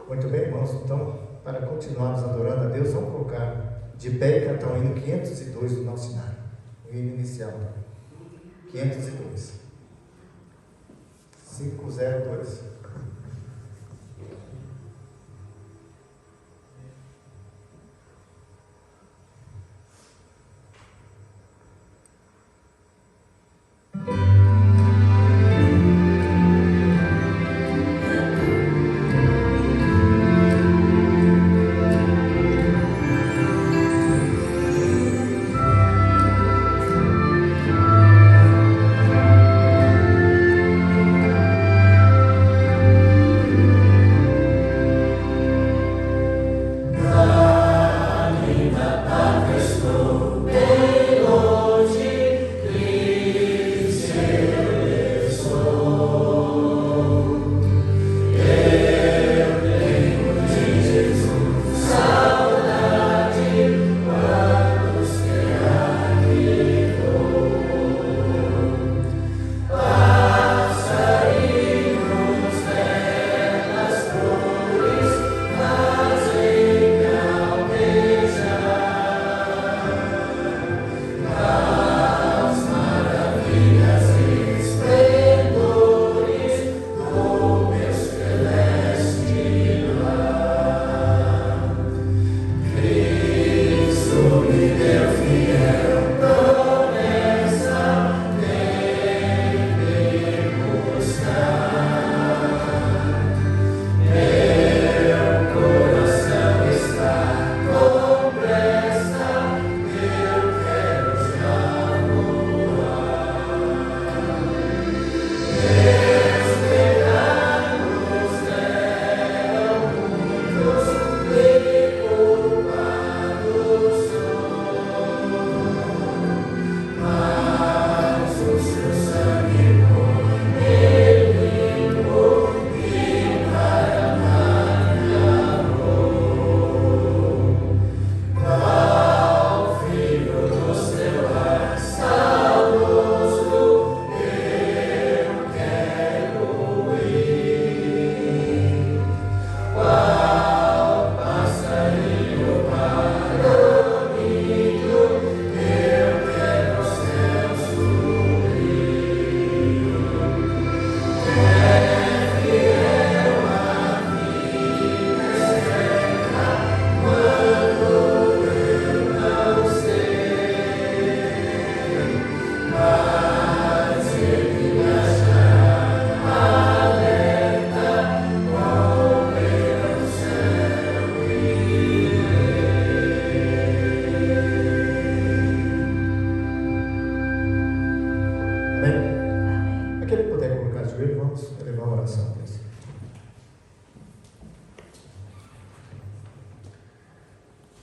Muito bem, irmãos, então, para continuarmos adorando a Deus, vamos colocar de pé e cantar o hino 502 do nosso cenário, o hino inicial, 502, 502.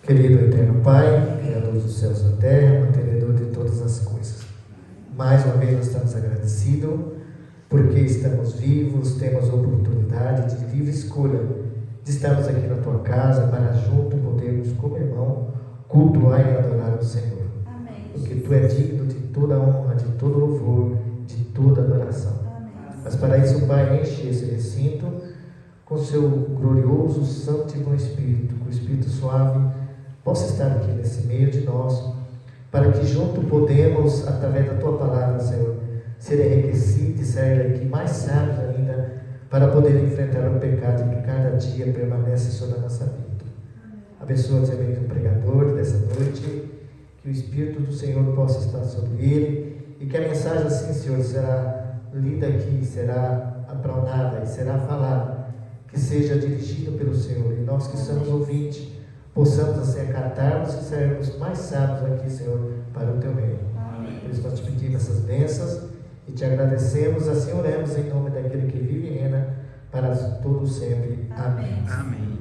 Querido eterno Pai, Criador dos céus e da terra, mantenedor de todas as coisas, mais uma vez nós estamos agradecidos porque estamos vivos, temos a oportunidade de livre escolha de estarmos aqui na Tua casa para junto podermos, como irmão, cultuar e adorar o Senhor. Amém. Porque Tu é digno de toda honra, de todo louvor, de toda adoração. Amém. Mas para isso, Pai, enche esse recinto com Seu glorioso, santo e bom Espírito, com o Espírito suave possa estar aqui nesse meio de nós, para que junto podemos, através da Tua palavra, Senhor, ser enriquecidos e sair daqui mais sábios ainda, para poder enfrentar o pecado que cada dia permanece sobre a nossa vida. Abençoa também o pregador dessa noite, que o Espírito do Senhor possa estar sobre ele, e que a mensagem assim, Senhor, será lida aqui, será apronada e será falada, que seja dirigido pelo Senhor, e nós que somos ouvintes, possamos assim acatarmos e sairmos mais sábios aqui, Senhor, para o Teu reino. Amém. Por isso nós te pedimos essas bênçãos e te agradecemos, assim oramos em nome daquele que vive e reina para todo sempre. Amém. Amém.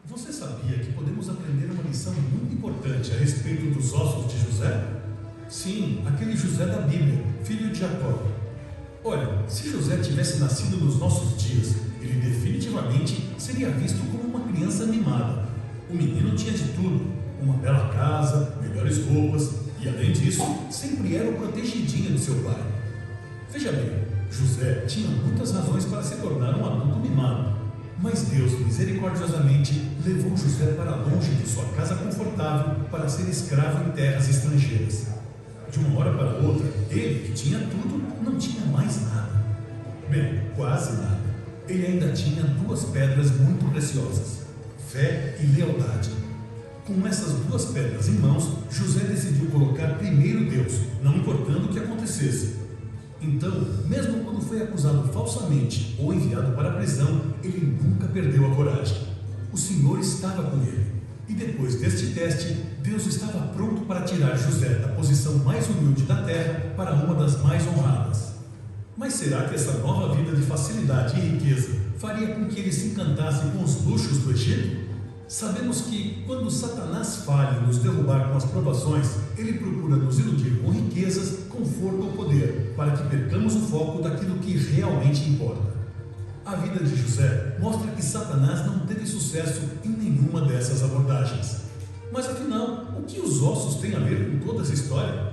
Você sabia que podemos aprender uma lição muito importante a respeito dos ossos de José? Sim, aquele José da Bíblia, filho de Jacó. Olha, se José tivesse nascido nos nossos dias, ele definitivamente seria visto como uma criança mimada. O menino tinha de tudo, uma bela casa, melhores roupas e, além disso, sempre era o protegidinho de seu pai. Veja bem, José tinha muitas razões para se tornar um adulto mimado, mas Deus misericordiosamente levou José para longe de sua casa confortável para ser escravo em terras estrangeiras. De uma hora para outra, ele, que tinha tudo, não tinha mais nada. Bem, quase nada. Ele ainda tinha duas pedras muito preciosas: fé e lealdade. Com essas duas pedras em mãos, José decidiu colocar primeiro Deus, não importando o que acontecesse. Então, mesmo quando foi acusado falsamente ou enviado para a prisão, ele nunca perdeu a coragem. O Senhor estava com ele. E depois deste teste, Deus estava pronto para tirar José da posição mais humilde da terra para uma das mais honradas. Mas será que essa nova vida de facilidade e riqueza faria com que ele se encantasse com os luxos do Egito? Sabemos que, quando Satanás falha em nos derrubar com as provações, ele procura nos iludir com riquezas, conforto ou poder, para que percamos o foco daquilo que realmente importa. A vida de José mostra que Satanás não teve sucesso em nenhuma dessas abordagens. Mas afinal, o que os ossos têm a ver com toda essa história?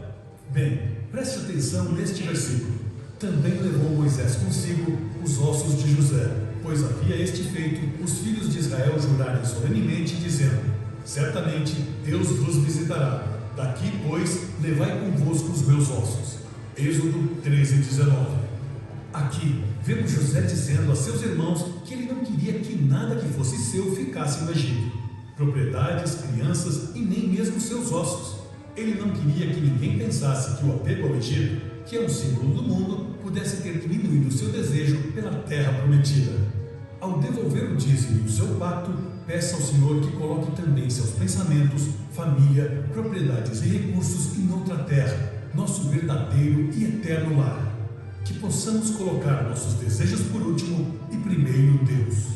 Bem, preste atenção neste versículo. Também levou Moisés consigo os ossos de José, pois havia este feito os filhos de Israel jurarem solenemente, dizendo: certamente Deus vos visitará. Daqui, pois, levai convosco os meus ossos. Êxodo 13:19. Aqui, vemos José dizendo a seus irmãos que ele não queria que nada que fosse seu ficasse no Egito. Propriedades, crianças e nem mesmo seus ossos. Ele não queria que ninguém pensasse que o apego ao Egito, que é um símbolo do mundo, pudesse ter diminuído seu desejo pela terra prometida. Ao devolver o dízimo e o seu pacto, peça ao Senhor que coloque também seus pensamentos, família, propriedades e recursos em outra terra, nosso verdadeiro e eterno lar. Que possamos colocar nossos desejos por último e primeiro Deus.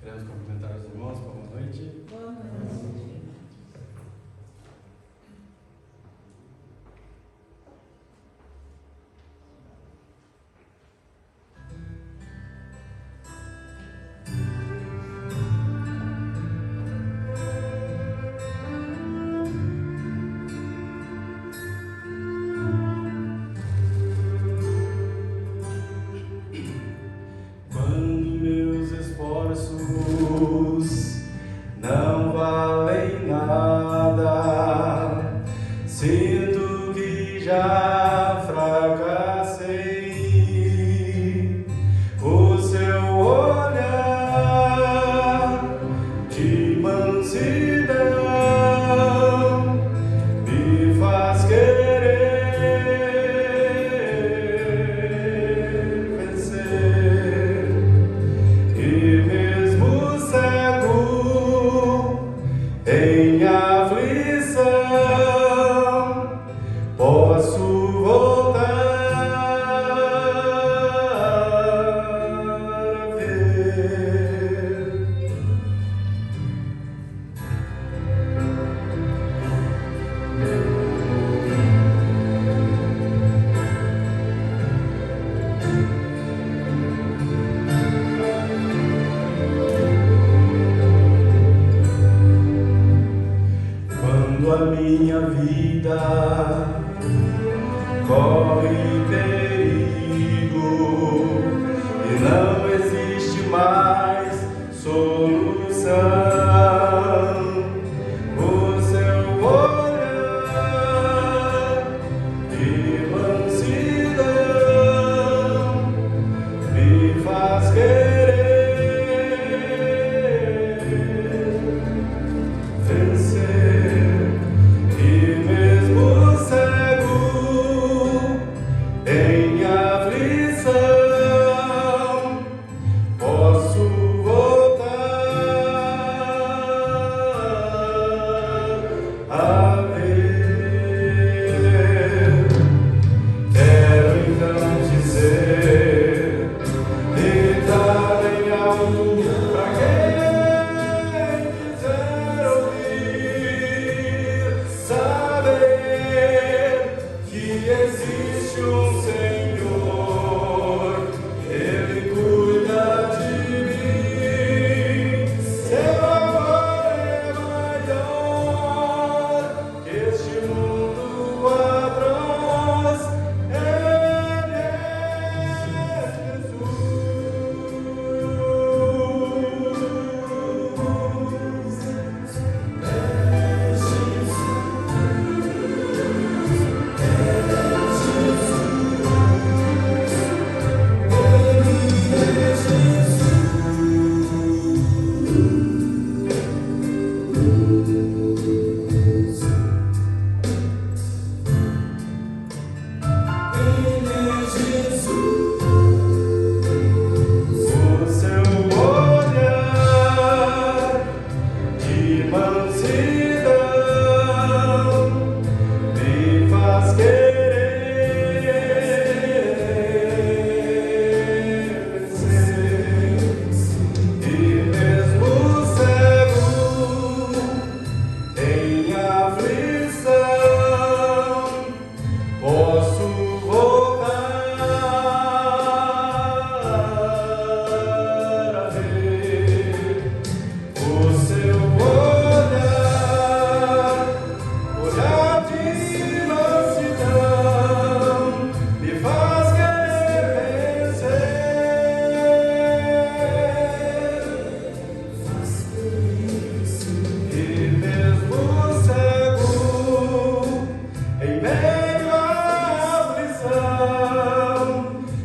Queremos cumprimentar os irmãos, boa noite. Boa noite. Não valem nada, sinto que já fracassei. O seu olhar de mansidão em aflição, posso voltar a ver. Quando a minha vida corre perigo e não existe mais solução, o seu olhar de mansidão me faz querer vencer. E mesmo cego, em aflição, posso voltar a ver. Quero então dizer, gritar em alto pra quem quiser ouvir, saber que existe um Senhor, Ele cuida de mim. Seu amor é maior que este mundo atroz. Ele é Jesus. O seu olhar de mansidão me faz querer vencer. E mesmo cego, em aflição, posso voltar a ver o seu olhar de mansidão me faz querer vencer. E mesmo cego, em meio à aflição,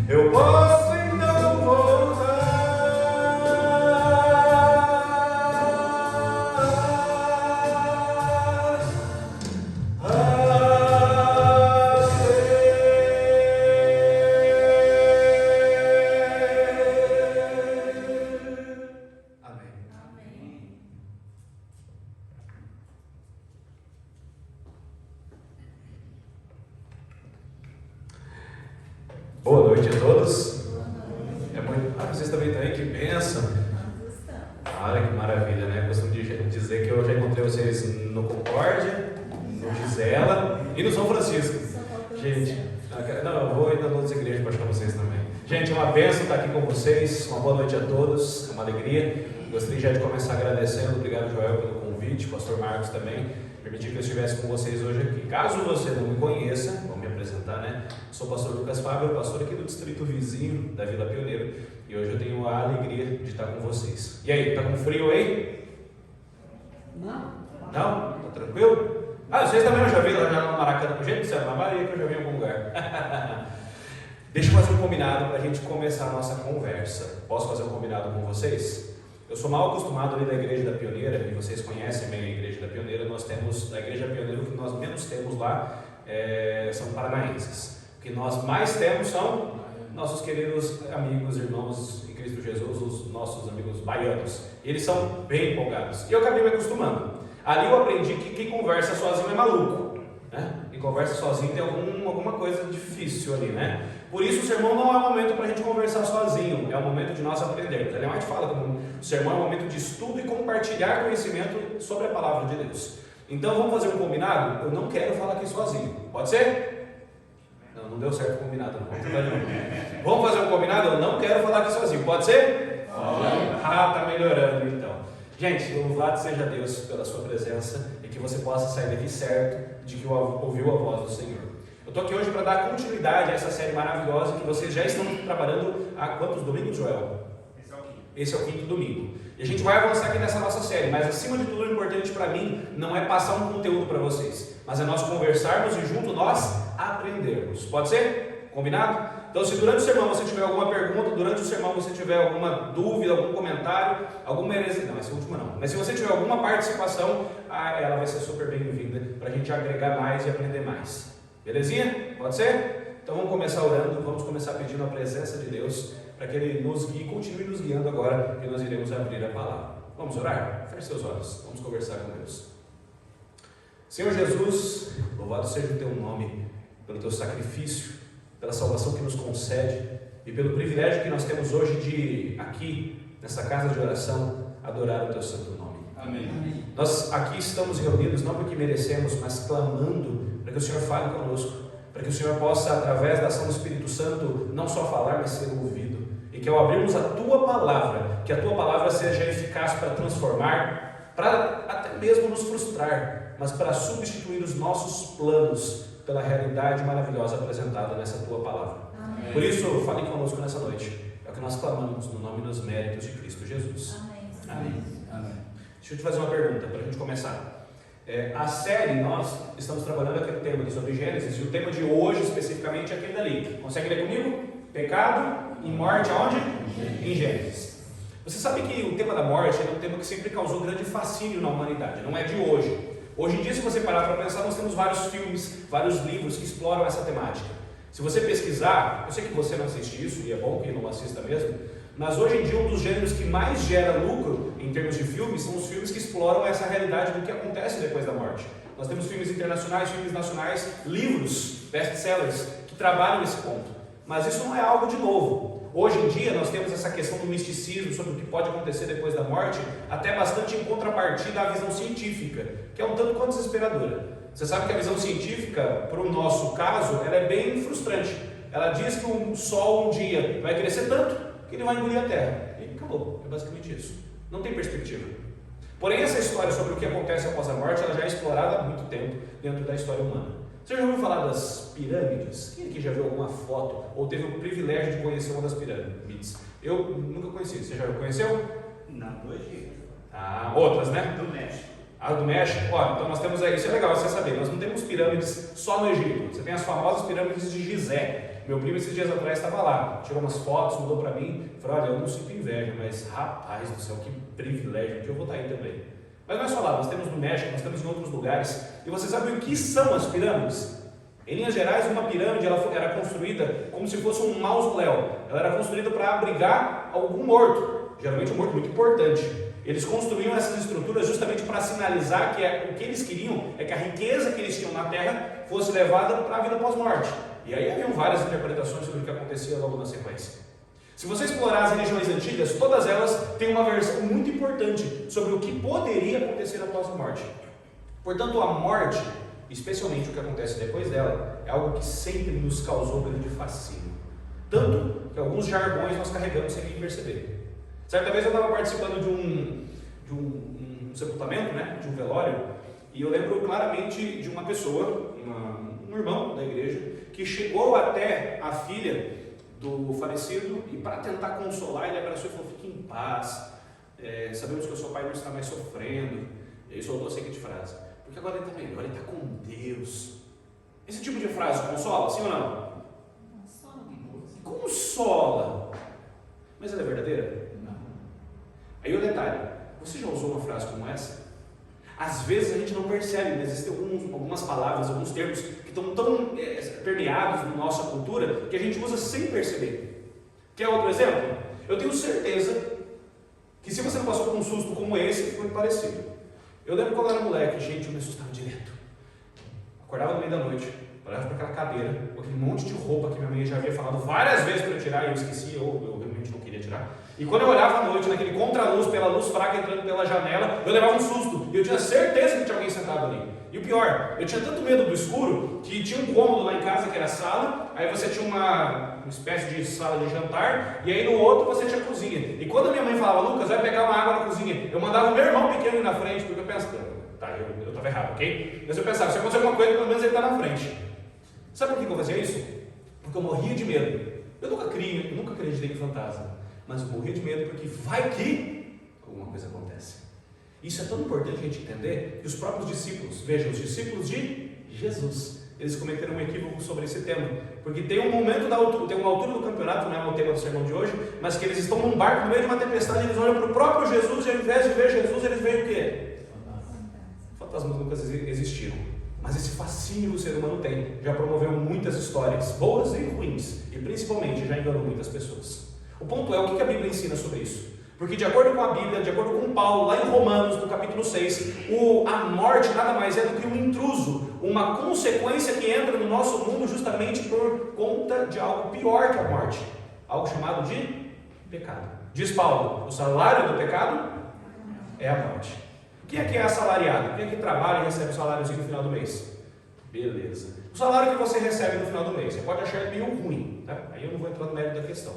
eu posso então voltar a ver. Amém. Boa noite a todos. É muito... vocês também estão aí? Que bênção. Olha que maravilha, né? Costumo dizer que eu já encontrei vocês no Concórdia, no Gisela e no São Francisco. Gente, não, eu vou ir nas outras igrejas para achar vocês também. Gente, é uma bênção estar aqui com vocês. Uma boa noite a todos, é uma alegria. Gostaria já de começar agradecendo. Obrigado, Joel, pelo convite, pastor Marcos também. Permitir que eu estivesse com vocês hoje aqui. Caso você não me conheça, vou me apresentar, né? Sou o pastor Lucas Fábio, pastor aqui do distrito vizinho da Vila Pioneiro. E hoje eu tenho a alegria de estar com vocês. E aí, tá com frio aí? Não? Tá tranquilo? Vocês também eu já vi lá no Maracanã. Gente do céu, na Bahia que eu já vi em algum lugar. Deixa eu fazer um combinado para a gente começar a nossa conversa. Posso fazer um combinado com vocês? Eu sou mal acostumado ali da Igreja da Pioneira, e vocês conhecem bem a Igreja da Pioneira. Nós temos, a Igreja Pioneira, o que nós menos temos lá são paranaenses. O que nós mais temos são nossos queridos amigos, irmãos em Cristo Jesus, os nossos amigos baianos. Eles são bem empolgados. E eu acabei me acostumando. Ali eu aprendi que quem conversa sozinho é maluco, né? Quem conversa sozinho tem alguma coisa difícil ali, né? Por isso o sermão não é um momento para a gente conversar sozinho, é um momento de nós aprendermos. Ellen White fala que o sermão é um momento de estudo e compartilhar conhecimento sobre a palavra de Deus. Então vamos fazer um combinado? Eu não quero falar aqui sozinho, pode ser? Não deu certo o combinado, não. Vamos fazer um combinado? Eu não quero falar aqui sozinho, pode ser? Tá melhorando então. Gente, louvado seja Deus pela sua presença e que você possa sair daqui certo de que ouviu a voz do Senhor. Eu estou aqui hoje para dar continuidade a essa série maravilhosa que vocês já estão trabalhando há quantos domingos, Joel? Esse é o quinto domingo. E a gente vai avançar aqui nessa nossa série, mas acima de tudo o importante para mim não é passar um conteúdo para vocês, mas é nós conversarmos e junto nós aprendermos. Pode ser? Combinado? Então, se durante o sermão você tiver alguma pergunta, durante o sermão você tiver alguma dúvida, algum comentário, alguma heresia, não, esse último não, mas se você tiver alguma participação, ela vai ser super bem-vinda para a gente agregar mais e aprender mais. Belezinha? Pode ser? Então vamos começar orando, vamos começar pedindo a presença de Deus para que Ele nos guie, continue nos guiando agora que nós iremos abrir a palavra. Vamos orar? Feche seus olhos, vamos conversar com Deus. Senhor Jesus, louvado seja o Teu nome pelo Teu sacrifício, pela salvação que nos concede e pelo privilégio que nós temos hoje de aqui, nessa casa de oração, adorar o Teu santo nome. Amém. Nós aqui estamos reunidos não porque merecemos, mas clamando para que o Senhor fale conosco, para que o Senhor possa, através da ação do Espírito Santo, não só falar, mas ser ouvido, e que ao abrirmos a Tua palavra, que a Tua palavra seja eficaz para transformar, para até mesmo nos frustrar, mas para substituir os nossos planos pela realidade maravilhosa apresentada nessa Tua palavra. Amém. Por isso, fale conosco nessa noite, é o que nós clamamos no nome e nos méritos de Cristo Jesus. Amém. Amém. Deixa eu te fazer uma pergunta para a gente começar. A série, nós estamos trabalhando aquele tema sobre Gênesis, e o tema de hoje especificamente é aquele dali. Consegue ler comigo? Pecado e morte aonde? Em Gênesis. Você sabe que o tema da morte é um tema que sempre causou grande fascínio na humanidade, não é de hoje. Hoje em dia, se você parar para pensar, nós temos vários filmes, vários livros que exploram essa temática. Se você pesquisar, eu sei que você não assiste isso, e é bom que não assista mesmo, mas hoje em dia um dos gêneros que mais gera lucro em termos de filmes são os filmes que exploram essa realidade do que acontece depois da morte. Nós temos filmes internacionais, filmes nacionais, livros, best-sellers, que trabalham esse ponto. Mas isso não é algo de novo. Hoje em dia nós temos essa questão do misticismo sobre o que pode acontecer depois da morte, até bastante em contrapartida à visão científica, que é um tanto quanto desesperadora. Você sabe que a visão científica, para o nosso caso, ela é bem frustrante. Ela diz que o Sol um dia vai crescer tanto que ele vai engolir a Terra. E acabou, é basicamente isso. Não tem perspectiva. Porém, essa história sobre o que acontece após a morte, ela já é explorada há muito tempo dentro da história humana. Você já ouviu falar das pirâmides? Quem aqui já viu alguma foto ou teve o privilégio de conhecer uma das pirâmides? Eu nunca conheci. Você já conheceu? Na do Egito. Outras, né? Do México. Do México? Então nós temos aí, isso é legal você saber, nós não temos pirâmides só no Egito. Você tem as famosas pirâmides de Gizé. Meu primo esses dias atrás estava lá, tirou umas fotos, mandou para mim, falou, olha, eu não sinto inveja, mas rapaz do céu, que privilégio, que eu vou estar aí também. Mas não é só lá, nós temos no México, nós temos em outros lugares. E você sabe o que são as pirâmides? Em linhas gerais, uma pirâmide ela era construída como se fosse um mausoléu. Ela era construída para abrigar algum morto, geralmente um morto muito importante. Eles construíam essas estruturas justamente para sinalizar que o que eles queriam é que a riqueza que eles tinham na terra fosse levada para a vida pós-morte. E aí haviam várias interpretações sobre o que acontecia logo na sequência. Se você explorar as religiões antigas, todas elas têm uma versão muito importante sobre o que poderia acontecer após a morte. Portanto, a morte, especialmente o que acontece depois dela, é algo que sempre nos causou grande fascínio. Tanto que alguns jargões nós carregamos sem nem perceber. Certa vez eu estava participando de um sepultamento, né, de um velório, e eu lembro claramente de uma pessoa, um irmão da igreja, que chegou até a filha do falecido e para tentar consolar, ele abraçou e falou, fique em paz, sabemos que o seu pai não está mais sofrendo. E aí soltou a seguinte frase, porque agora ele está melhor, ele está com Deus. Esse tipo de frase consola, sim ou não? Consola. Mas ela é verdadeira? Não. Aí o detalhe, você já usou uma frase como essa? Às vezes a gente não percebe, mas existem algumas palavras, alguns termos que estão tão permeados na nossa cultura que a gente usa sem perceber. Quer outro exemplo? Eu tenho certeza que se você não passou por um susto como esse, foi parecido. Eu lembro quando eu era moleque, gente, eu me assustava direto. Acordava no meio da noite, olhava para aquela cadeira, com aquele monte de roupa que minha mãe já havia falado várias vezes para eu tirar e eu esqueci, ou eu realmente não queria tirar. E quando eu olhava à noite, naquele contraluz, pela luz fraca entrando pela janela, eu levava um susto. E eu tinha certeza que tinha alguém sentado ali. E o pior, eu tinha tanto medo do escuro, que tinha um cômodo lá em casa que era a sala, aí você tinha uma espécie de sala de jantar, e aí no outro você tinha a cozinha. E quando a minha mãe falava, Lucas, vai pegar uma água na cozinha, eu mandava o meu irmão pequeno ir na frente, porque eu pensava, tá, eu estava errado, ok? Mas eu pensava, se acontecer alguma coisa, pelo menos ele está na frente. Sabe por que eu fazia isso? Porque eu morria de medo. Eu nunca acreditei em fantasma, mas eu morria de medo porque vai que alguma coisa acontece. Isso é tão importante a gente entender que os próprios discípulos, vejam, os discípulos de Jesus, eles cometeram um equívoco sobre esse tema, porque tem um momento tem uma altura do campeonato, não é o tema do sermão de hoje, mas que eles estão num barco no meio de uma tempestade, eles olham para o próprio Jesus e ao invés de ver Jesus, eles veem o quê? Fantasmas nunca existiram, mas esse fascínio que o ser humano tem já promoveu muitas histórias, boas e ruins, e principalmente já enganou muitas pessoas. O ponto é, o que a Bíblia ensina sobre isso? Porque de acordo com a Bíblia, de acordo com Paulo, lá em Romanos, no capítulo 6, a morte nada mais é do que um intruso, uma consequência que entra no nosso mundo justamente por conta de algo pior que a morte, algo chamado de pecado. Diz Paulo, o salário do pecado é a morte. Quem é que é assalariado? Quem é que trabalha e recebe o saláriozinho no final do mês? Beleza. O salário que você recebe no final do mês, você pode achar meio ruim, tá? Aí eu não vou entrar no mérito da questão.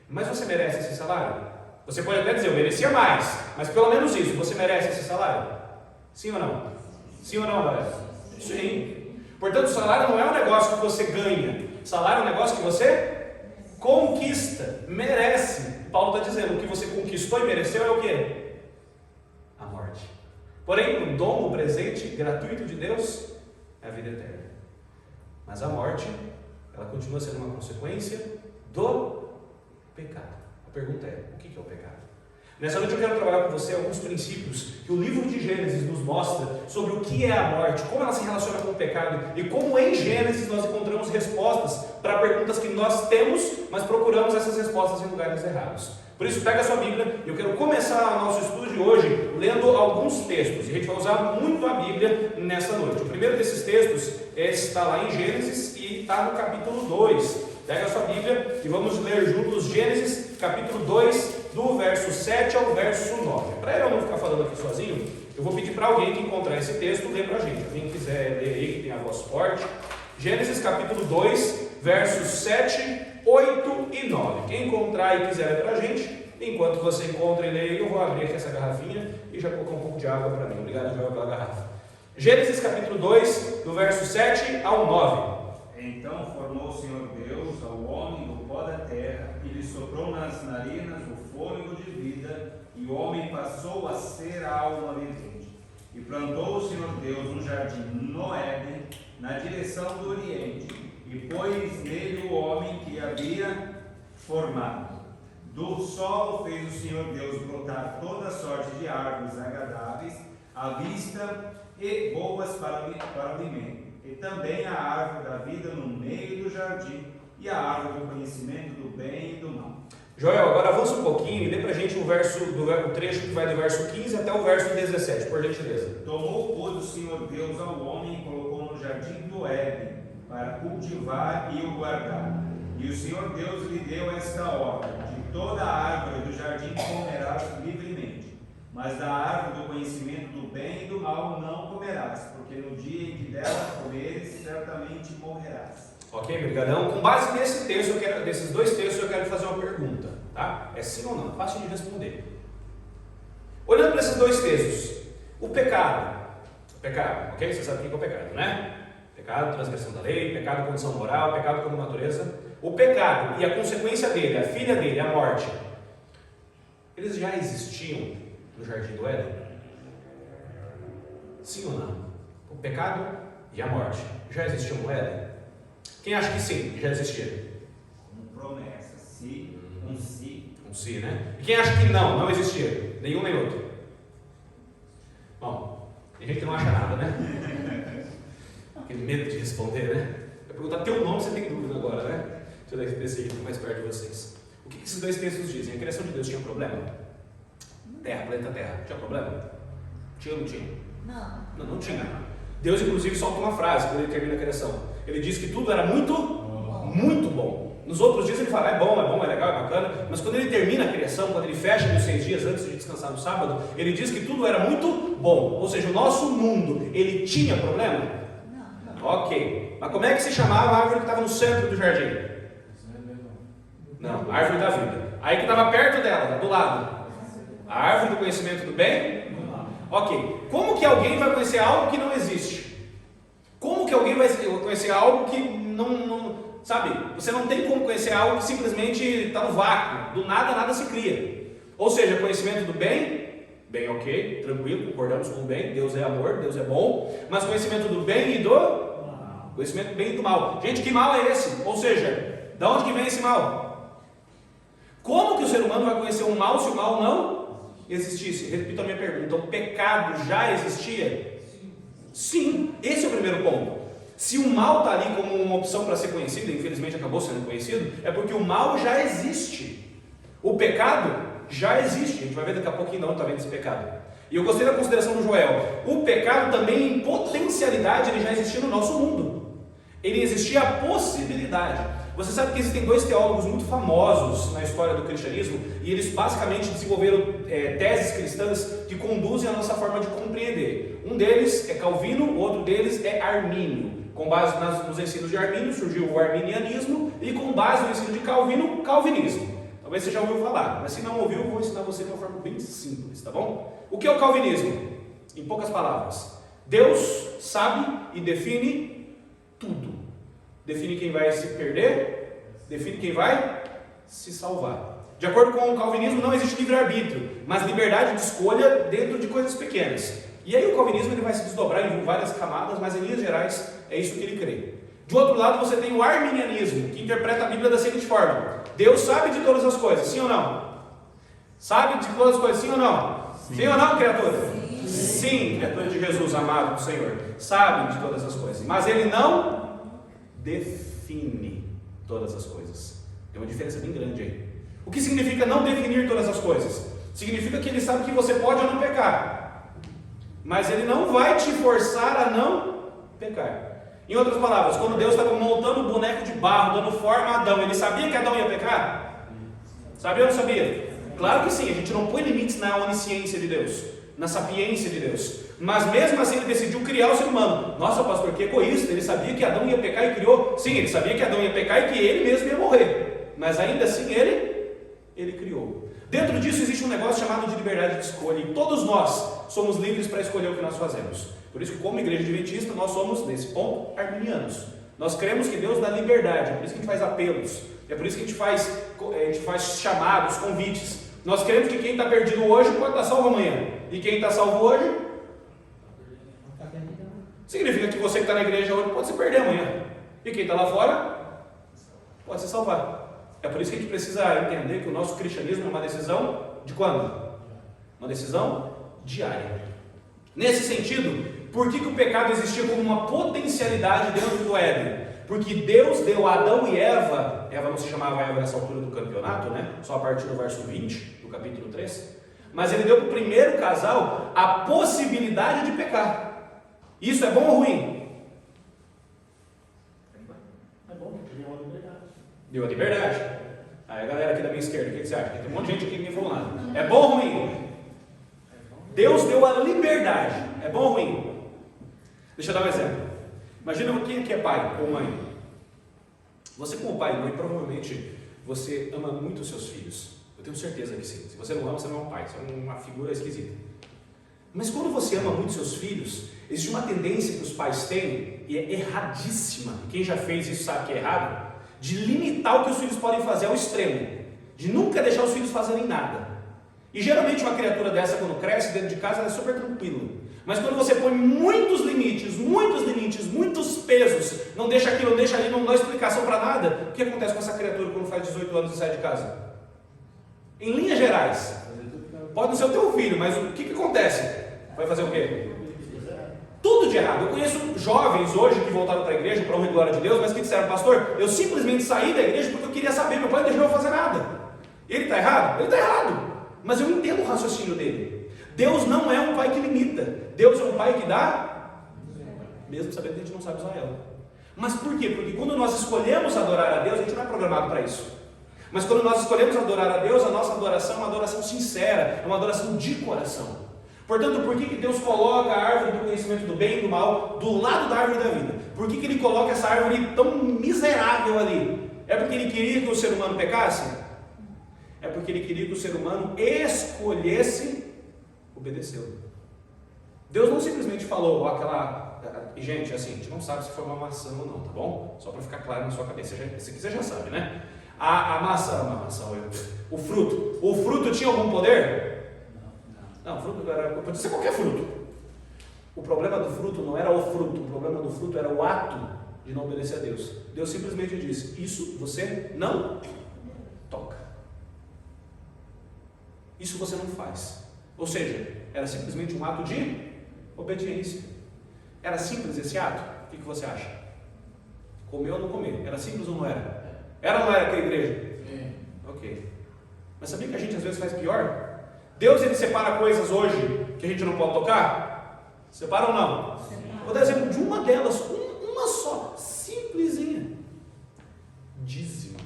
Mas você merece esse salário? Você pode até dizer, eu merecia mais, mas pelo menos isso, você merece esse salário? Sim ou não? Sim ou não, galera? Sim. Portanto, o salário não é um negócio que você ganha, o salário é um negócio que você conquista, merece. Paulo está dizendo, o que você conquistou e mereceu é o quê? A morte. Porém, o dom, o presente gratuito de Deus é a vida eterna. Mas a morte, ela continua sendo uma consequência do pecado. A pergunta é, o que é o pecado? Nessa noite eu quero trabalhar com você alguns princípios que o livro de Gênesis nos mostra sobre o que é a morte, como ela se relaciona com o pecado e como em Gênesis nós encontramos respostas para perguntas que nós temos, mas procuramos essas respostas em lugares errados. Por isso, pega a sua Bíblia e eu quero começar o nosso estudo de hoje lendo alguns textos. E a gente vai usar muito a Bíblia nessa noite. O primeiro desses textos está lá em Gênesis e está no capítulo 2. Pega a sua Bíblia e vamos ler juntos Gênesis capítulo 2, do verso 7 ao verso 9. Para eu não ficar falando aqui sozinho, eu vou pedir para alguém que encontrar esse texto ler para a gente. Quem quiser ler aí, que tem a voz forte. Gênesis capítulo 2, versos 7, 8 e 9. Quem encontrar e quiser ler para a gente, enquanto você encontra e lê, eu vou abrir aqui essa garrafinha e já colocar um pouco de água para mim. Obrigado, Joel, pela garrafa. Gênesis capítulo 2, do verso 7 ao 9. Então formou o Senhor Deus ao homem do pó da terra e lhe soprou nas narinas o fôlego de vida, e o homem passou a ser a alma vivente. E plantou o Senhor Deus um jardim no Éden, na direção do Oriente, e pôs nele o homem que havia formado. Do solo fez o Senhor Deus brotar toda sorte de árvores agradáveis à vista e boas para o alimento. E também a árvore da vida no meio do jardim, e a árvore do conhecimento do bem e do mal. Joel, agora avança um pouquinho e lê para a gente o trecho que vai do verso 15 até o verso 17, por gentileza. Tomou, pois, o Senhor Deus ao homem e colocou no jardim do Éden, para cultivar e o guardar. E o Senhor Deus lhe deu esta ordem: de toda a árvore do jardim comerás livremente, mas da árvore do conhecimento do bem e do mal não comerás, porque no dia em que dela comeres, certamente morrerás. Ok, brigadão. Com base nesse texto, desses dois textos, eu quero te fazer uma pergunta, tá? É sim ou não? Fácil de responder. Olhando para esses dois textos, o pecado, ok? Você sabe o que é o pecado, né? Pecado, transgressão da lei, pecado, condição moral, pecado como natureza. O pecado e a consequência dele, a filha dele, a morte, eles já existiam no jardim do Éden? Sim ou não? O pecado e a morte já existiam no Éden? Quem acha que sim, já existia? Como promessa, se, um si. Um si, né? E quem acha que não existia? Nenhum nem outro. Bom, tem gente que não acha nada, né? Aquele medo de responder, né? Eu perguntar teu nome, você tem dúvida agora, né? Deixa eu descer aqui mais perto de vocês. O que esses dois textos dizem? A criação de Deus tinha problema? Terra, planeta Terra, tinha problema? Tinha ou não tinha? Não. Não tinha. Deus, inclusive, solta uma frase quando ele termina a criação. Ele diz que tudo era muito bom. Nos outros dias ele fala, é bom, é legal, é bacana. Mas quando ele termina a criação, quando ele fecha os 6 dias antes de descansar no sábado, ele diz que tudo era muito bom. Ou seja, o nosso mundo, ele tinha problema? Não. Ok. Mas como é que se chamava a árvore que estava no centro do jardim? Não, a árvore da vida. Aí que estava perto dela, do lado. A árvore do conhecimento do bem? Ok. Como que alguém vai conhecer algo que não existe? Como que alguém vai conhecer algo que não sabe? Você não tem como conhecer algo que simplesmente está no vácuo. Do nada, nada se cria. Ou seja, conhecimento do bem, ok, tranquilo, concordamos com o bem. Deus é amor, Deus é bom. Mas conhecimento do bem e do... Conhecimento do bem e do mal. Gente, que mal é esse? Ou seja, de onde que vem esse mal? Como que o ser humano vai conhecer um mal se o mal não existisse? Repito a minha pergunta, o pecado já existia? Sim, esse é o primeiro ponto. Se o mal está ali como uma opção para ser conhecido, infelizmente acabou sendo conhecido, é porque o mal já existe. O pecado já existe. A gente vai ver daqui a pouquinho de onde está vendo esse pecado. E eu gostei da consideração do Joel. O pecado também, em potencialidade, ele já existia no nosso mundo. Ele existia a possibilidade. Você sabe que existem 2 teólogos muito famosos na história do cristianismo, e eles basicamente desenvolveram teses cristãs que conduzem a nossa forma de compreender. Um deles é Calvino, o outro deles é Armínio. Com base nos ensinos de Armínio surgiu o arminianismo, e com base no ensino de Calvino, o calvinismo. Talvez você já ouviu falar, mas se não ouviu, eu vou ensinar você de uma forma bem simples, tá bom? O que é o calvinismo? Em poucas palavras, Deus sabe e define tudo. Define quem vai se perder, define quem vai se salvar. De acordo com o calvinismo, não existe livre-arbítrio, mas liberdade de escolha dentro de coisas pequenas. E aí o calvinismo ele vai se desdobrar em várias camadas, mas em linhas gerais é isso que ele crê. De outro lado, você tem o arminianismo, que interpreta a Bíblia da seguinte forma: Deus sabe de todas as coisas, sim ou não? Sabe de todas as coisas, sim ou não? Sim ou não, criatura? Sim, criatura de Jesus, amado do Senhor. Sabe de todas as coisas, mas ele não define todas as coisas. Tem uma diferença bem grande aí. O que significa não definir todas as coisas? Significa que ele sabe que você pode ou não pecar, mas ele não vai te forçar a não pecar. Em outras palavras, quando Deus estava montando o boneco de barro, dando forma a Adão, ele sabia que Adão ia pecar? Sabia ou não sabia? Claro que sim, a gente não põe limites na onisciência de Deus, na sapiência de Deus. Mas mesmo assim ele decidiu criar o ser humano. Nossa, pastor, que egoísta, ele sabia que Adão ia pecar e criou. Sim, ele sabia que Adão ia pecar e que ele mesmo ia morrer. Mas ainda assim ele criou. Dentro disso existe um negócio chamado de liberdade de escolha. E todos nós somos livres para escolher o que nós fazemos. Por isso que como igreja adventista nós somos, nesse ponto, arminianos. Nós cremos que Deus dá liberdade, é por isso que a gente faz apelos. É por isso que a gente faz chamados, convites. Nós cremos que quem está perdido hoje pode estar salvo amanhã. E quem está salvo hoje significa que você que está na igreja hoje pode se perder amanhã. E quem está lá fora pode se salvar. É por isso que a gente precisa entender que o nosso cristianismo é uma decisão de quando? Uma decisão diária. Nesse sentido, por que o pecado existia como uma potencialidade dentro do Éden? Porque Deus deu a Adão e Eva não se chamava Eva nessa altura do campeonato, né? Só a partir do verso 20, do capítulo 3. Mas ele deu para o primeiro casal a possibilidade de pecar. Isso é bom ou ruim? É bom, porque deu a liberdade. Deu a liberdade. Aí a galera aqui da minha esquerda, o que você acha? Tem um monte de gente aqui que ninguém falou nada. É bom ou ruim? Deus deu a liberdade. É bom ou ruim? Deixa eu dar um exemplo. Imagina quem aqui é pai ou mãe. Você como pai e mãe, provavelmente você ama muito os seus filhos. Eu tenho certeza que sim. Se você não ama, você não é um pai. Você é uma figura esquisita. Mas quando você ama muito seus filhos, existe uma tendência que os pais têm, e é erradíssima, e quem já fez isso sabe que é errado, de limitar o que os filhos podem fazer ao extremo, de nunca deixar os filhos fazerem nada. E geralmente uma criatura dessa, quando cresce dentro de casa, ela é super tranquila. Mas quando você põe muitos limites, muitos pesos, não deixa aquilo, não deixa ali, não dá explicação para nada, o que acontece com essa criatura quando faz 18 anos e sai de casa? Em linhas gerais, pode não ser o teu filho, mas o que acontece? Vai fazer o quê? Tudo de errado. Eu conheço jovens hoje que voltaram para a igreja, para honra e glória de Deus, mas que disseram: pastor, eu simplesmente saí da igreja porque eu queria saber, meu pai não deixou eu fazer nada. Ele está errado? Ele está errado. Mas eu entendo o raciocínio dele. Deus não é um pai que limita. Deus é um pai que dá, mesmo sabendo que a gente não sabe usar ela. Mas por quê? Porque quando nós escolhemos adorar a Deus, a gente não é programado para isso. Mas quando nós escolhemos adorar a Deus, a nossa adoração é uma adoração sincera, é uma adoração de coração. Portanto, por que Deus coloca a árvore do conhecimento do bem e do mal do lado da árvore da vida? Por que Ele coloca essa árvore tão miserável ali? É porque Ele queria que o ser humano pecasse? É porque Ele queria que o ser humano escolhesse obedecê-lo. Deus não simplesmente falou, gente, assim, a gente não sabe se foi uma maçã ou não, tá bom? Só para ficar claro na sua cabeça, se quiser já sabe, né? O fruto tinha algum poder? Não, o fruto pode ser qualquer fruto. O problema do fruto não era o fruto, o problema do fruto era o ato de não obedecer a Deus. Deus simplesmente disse, isso você não toca. Isso você não faz. Ou seja, era simplesmente um ato de obediência. Era simples esse ato? O que você acha? Comer ou não comer? Era simples ou não era? Era ou não era aqui a igreja? Ok. Mas sabia que a gente às vezes faz pior? Deus, Ele separa coisas hoje que a gente não pode tocar? Separa ou não? Separa. Vou dar exemplo de uma delas, uma só, simplesinha. Dízimo.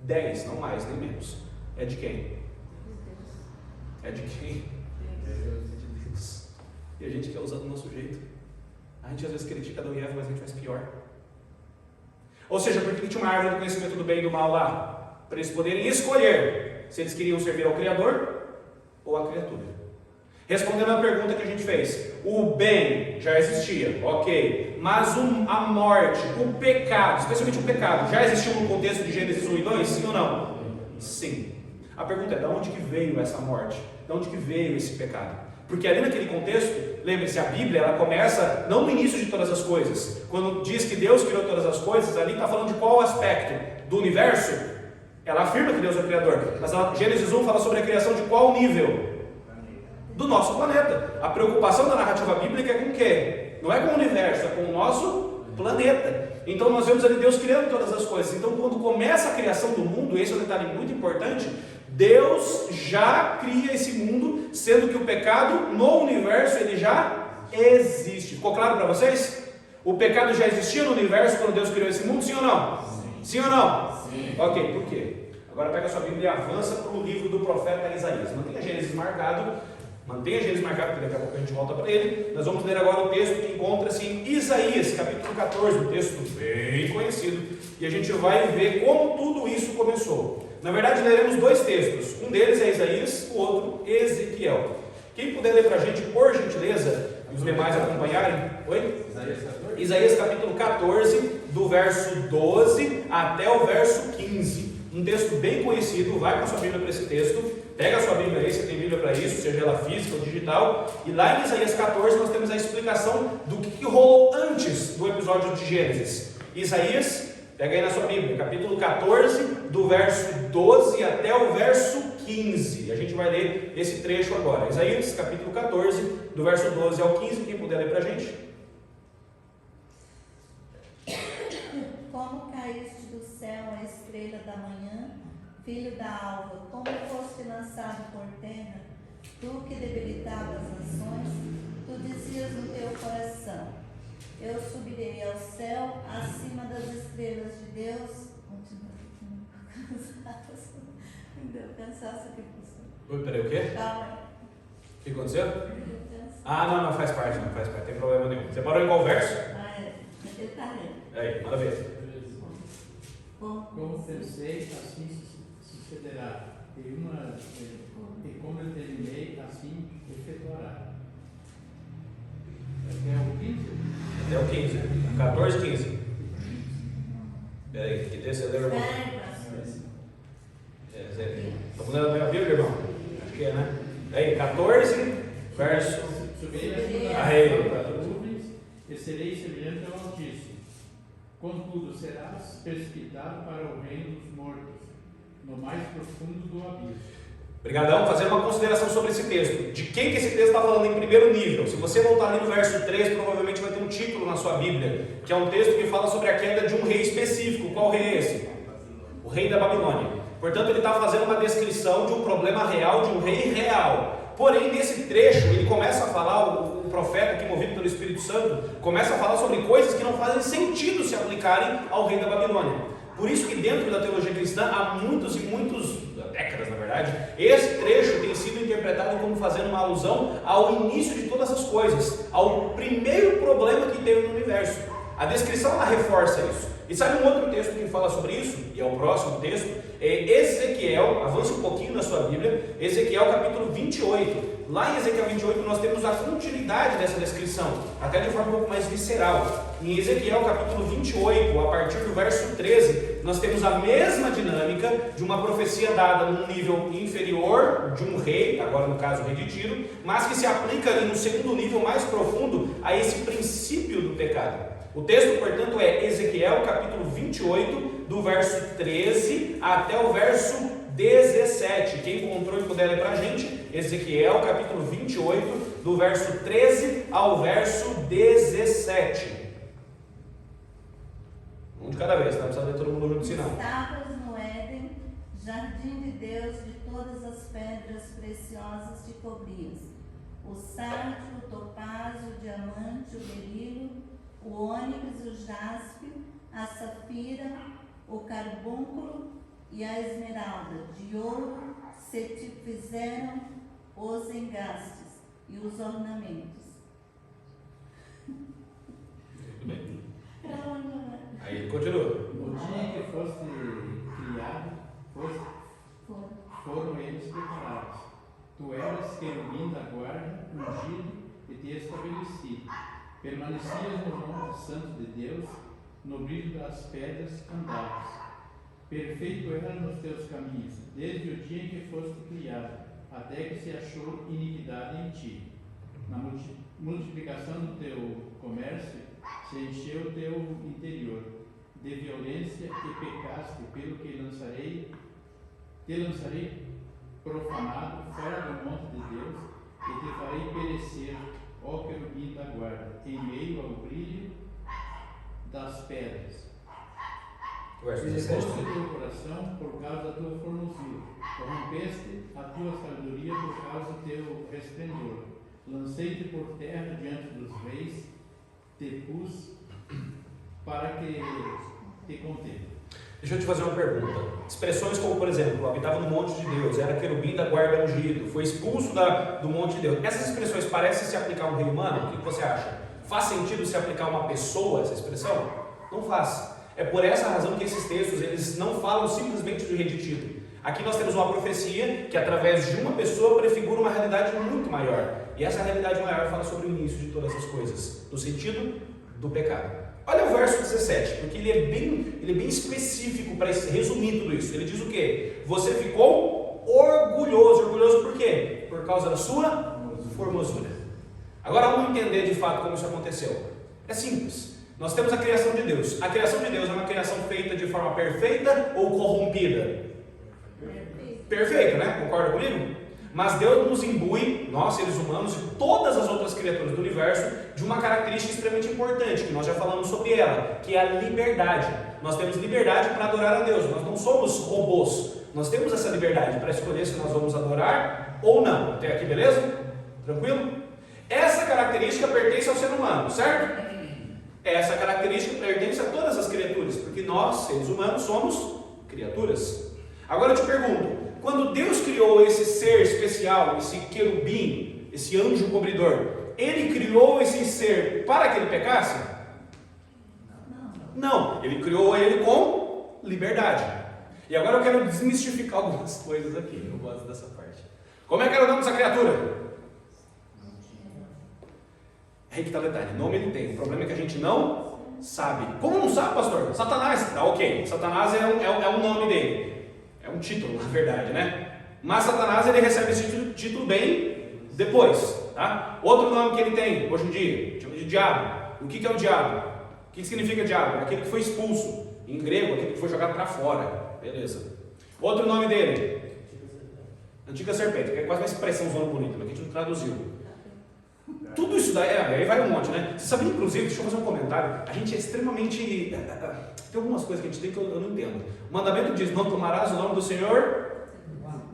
10, não mais, nem menos. É de quem? É de quem? De Deus. E a gente quer usar do nosso jeito. A gente às vezes critica Adão e Eva, mas a gente faz pior. Ou seja, porque tinha uma árvore do conhecimento do bem e do mal lá, para eles poderem escolher se eles queriam servir ao Criador ou à criatura. Respondendo à pergunta que a gente fez, o bem já existia, ok, mas a morte, o pecado, especialmente o pecado, já existiu no contexto de Gênesis 1 e 2, sim ou não? Sim. A pergunta é, de onde que veio essa morte? De onde que veio esse pecado? Porque ali naquele contexto, lembre-se, a Bíblia, ela começa não no início de todas as coisas. Quando diz que Deus criou todas as coisas, ali está falando de qual aspecto? Do universo? Ela afirma que Deus é o Criador, mas Gênesis 1 fala sobre a criação de qual nível? Do nosso planeta. A preocupação da narrativa bíblica é com o quê? Não é com o universo, é com o nosso planeta. Então nós vemos ali Deus criando todas as coisas. Então quando começa a criação do mundo, esse é um detalhe muito importante, Deus já cria esse mundo, sendo que o pecado no universo ele já existe. Ficou claro para vocês? O pecado já existia no universo quando Deus criou esse mundo, sim ou não? Sim ou não? Sim. Ok, por quê? Agora pega a sua Bíblia e avança para o livro do profeta Isaías. Mantenha Gênesis marcado, porque daqui a pouco a gente volta para ele. Nós vamos ler agora o texto que encontra-se em Isaías, capítulo 14, um texto bem conhecido. E a gente vai ver como tudo isso começou. Na verdade, leremos dois textos. Um deles é Isaías, o outro Ezequiel. Quem puder ler para a gente, por gentileza, e os demais acompanharem. Oi? Isaías capítulo 14, do verso 12 até o verso 15. Um texto bem conhecido, vai com a sua Bíblia para esse texto. Pega a sua Bíblia aí, você tem Bíblia para isso, seja ela física ou digital. E lá em Isaías 14 nós temos a explicação do que rolou antes do episódio de Gênesis. Isaías, pega aí na sua Bíblia, capítulo 14, do verso 12 até o verso 15. A gente vai ler esse trecho agora. Isaías, capítulo 14, do verso 12 ao 15. Quem puder ler para a gente. Como caíste do céu a estrela da manhã, filho da alva, como foste lançado por terra, tu que debilitavas as nações, tu dizias no teu coração, eu subirei ao céu, acima das estrelas de Deus. Me deu cansaço aqui, professor. Peraí, o quê? Calma. O que aconteceu? Não faz parte, não tem problema nenhum. Você parou em qual verso? Ele está lendo. Aí, manda ver. Como pensei, assim sucederá. E como eu terminei, assim efetuará. Até o 15? Até o 15. 14, 15. Peraí, que texto você leu, irmão? Estamos lendo a minha Bíblia, irmão? Acho que é, né? Aí, 14, verso. Subirei as nuvens e serei semelhante ao Altíssimo. Contudo, serás precipitado para o reino dos mortos, no mais profundo do abismo. Obrigadão. Fazer uma consideração sobre esse texto. De quem que esse texto está falando em primeiro nível? Se você voltar ali no verso 3, provavelmente vai ter um título na sua Bíblia, que é um texto que fala sobre a queda de um rei específico. Qual rei é esse? O rei da Babilônia. Portanto, ele está fazendo uma descrição de um problema real, de um rei real. Porém, nesse trecho, ele começa a falar, o profeta aqui movido pelo Espírito Santo, começa a falar sobre coisas que não fazem sentido se aplicarem ao rei da Babilônia. Por isso que dentro da teologia cristã, há muitas décadas na verdade, esse trecho tem sido interpretado como fazendo uma alusão ao início de todas as coisas, ao primeiro problema que teve no universo. A descrição ela reforça isso. E sabe um outro texto que fala sobre isso? E é o próximo texto, é Ezequiel, avance um pouquinho na sua Bíblia, Ezequiel capítulo 28. Lá em Ezequiel 28 nós temos a continuidade dessa descrição, até de forma um pouco mais visceral. Em Ezequiel capítulo 28, a partir do verso 13, nós temos a mesma dinâmica de uma profecia dada num nível inferior de um rei, agora no caso o rei de Tiro, mas que se aplica ali no segundo nível mais profundo a esse princípio do pecado. O texto, portanto, é Ezequiel capítulo 28, do verso 13 até o verso 17. Quem encontrou e puder ler para a gente, Ezequiel capítulo 28, do verso 13 ao verso 17. Um de cada vez, tá? Não precisa ler todo mundo junto, senão. Estavas no Éden, jardim de Deus, de todas as pedras preciosas te cobrias: o sardio, o topázio, o diamante, o berilo, o ônix, o jaspe, a safira, o carbúnculo e a esmeralda. De ouro se te fizeram os engastes e os ornamentos. Muito bem. Para onde vai? Aí ele continua. No dia que foste criado, foram eles preparados. Tu eras querubim da guarda, ungido e te estabeleci. Permanecias no monte santo de Deus, no brilho das pedras andavas. Perfeito era nos teus caminhos, desde o dia em que foste criado, até que se achou iniquidade em ti. Na multiplicação do teu comércio, se encheu o teu interior de violência e pecaste, pelo que te lançarei profanado fora do monte de Deus e te farei perecer, ó querubim da guarda, em meio ao brilho das pedras. Elevou-se o teu coração por causa da tua formosura, corrompeste a tua sabedoria por causa do teu resplendor. Lancei-te por terra diante dos reis, te pus para que te conter. Deixa eu te fazer uma pergunta. Expressões como, por exemplo, habitava no monte de Deus, era querubim da guarda ungido, foi expulso do monte de Deus. Essas expressões parecem se aplicar a um rei humano? O que você acha? Faz sentido se aplicar a uma pessoa essa expressão? Não faz. É por essa razão que esses textos eles não falam simplesmente do rei de Tiro. Aqui nós temos uma profecia que através de uma pessoa prefigura uma realidade muito maior. E essa realidade maior fala sobre o início de todas as coisas, no sentido do pecado. Olha o verso 17, porque ele é bem específico para resumir tudo isso. Ele diz o quê? Você ficou orgulhoso. Orgulhoso por quê? Por causa da sua formosura. Agora vamos entender de fato como isso aconteceu. É simples. Nós temos a criação de Deus. A criação de Deus é uma criação feita de forma perfeita ou corrompida? Perfeita, né? Concorda comigo? Mas Deus nos imbui, nós seres humanos e todas as outras criaturas do universo, de uma característica extremamente importante, que nós já falamos sobre ela, que é a liberdade. Nós temos liberdade para adorar a Deus, nós não somos robôs. Nós temos essa liberdade para escolher se nós vamos adorar ou não. Até aqui, beleza? Tranquilo? Essa característica pertence ao ser humano, certo? Essa característica pertence a todas as criaturas, porque nós, seres humanos, somos criaturas. Agora eu te pergunto, quando Deus criou esse ser especial, esse querubim, esse anjo cobridor, Ele criou esse ser para que ele pecasse? Não, Ele criou ele com liberdade. E agora eu quero desmistificar algumas coisas aqui, eu gosto dessa parte. Como é que era o nome dessa criatura? Aí que está o detalhe, nome ele tem, o problema é que a gente não sabe. Como não sabe, pastor? Satanás, tá ok, Satanás é um nome dele. É um título, na verdade, né? Mas Satanás ele recebe esse título bem depois, tá? Outro nome que ele tem hoje em dia, chama de diabo. O que é o diabo? O que significa diabo? É aquele que foi expulso. Em grego, aquele que foi jogado para fora. Beleza. Outro nome dele, antiga serpente, que é quase uma expressão zona bonita, mas que a gente não traduziu. Tudo isso daí, aí vai um monte, né? Você sabia, inclusive, deixa eu fazer um comentário, a gente é extremamente... Tem algumas coisas que a gente tem que eu não entendo. O mandamento diz, não tomarás o nome do Senhor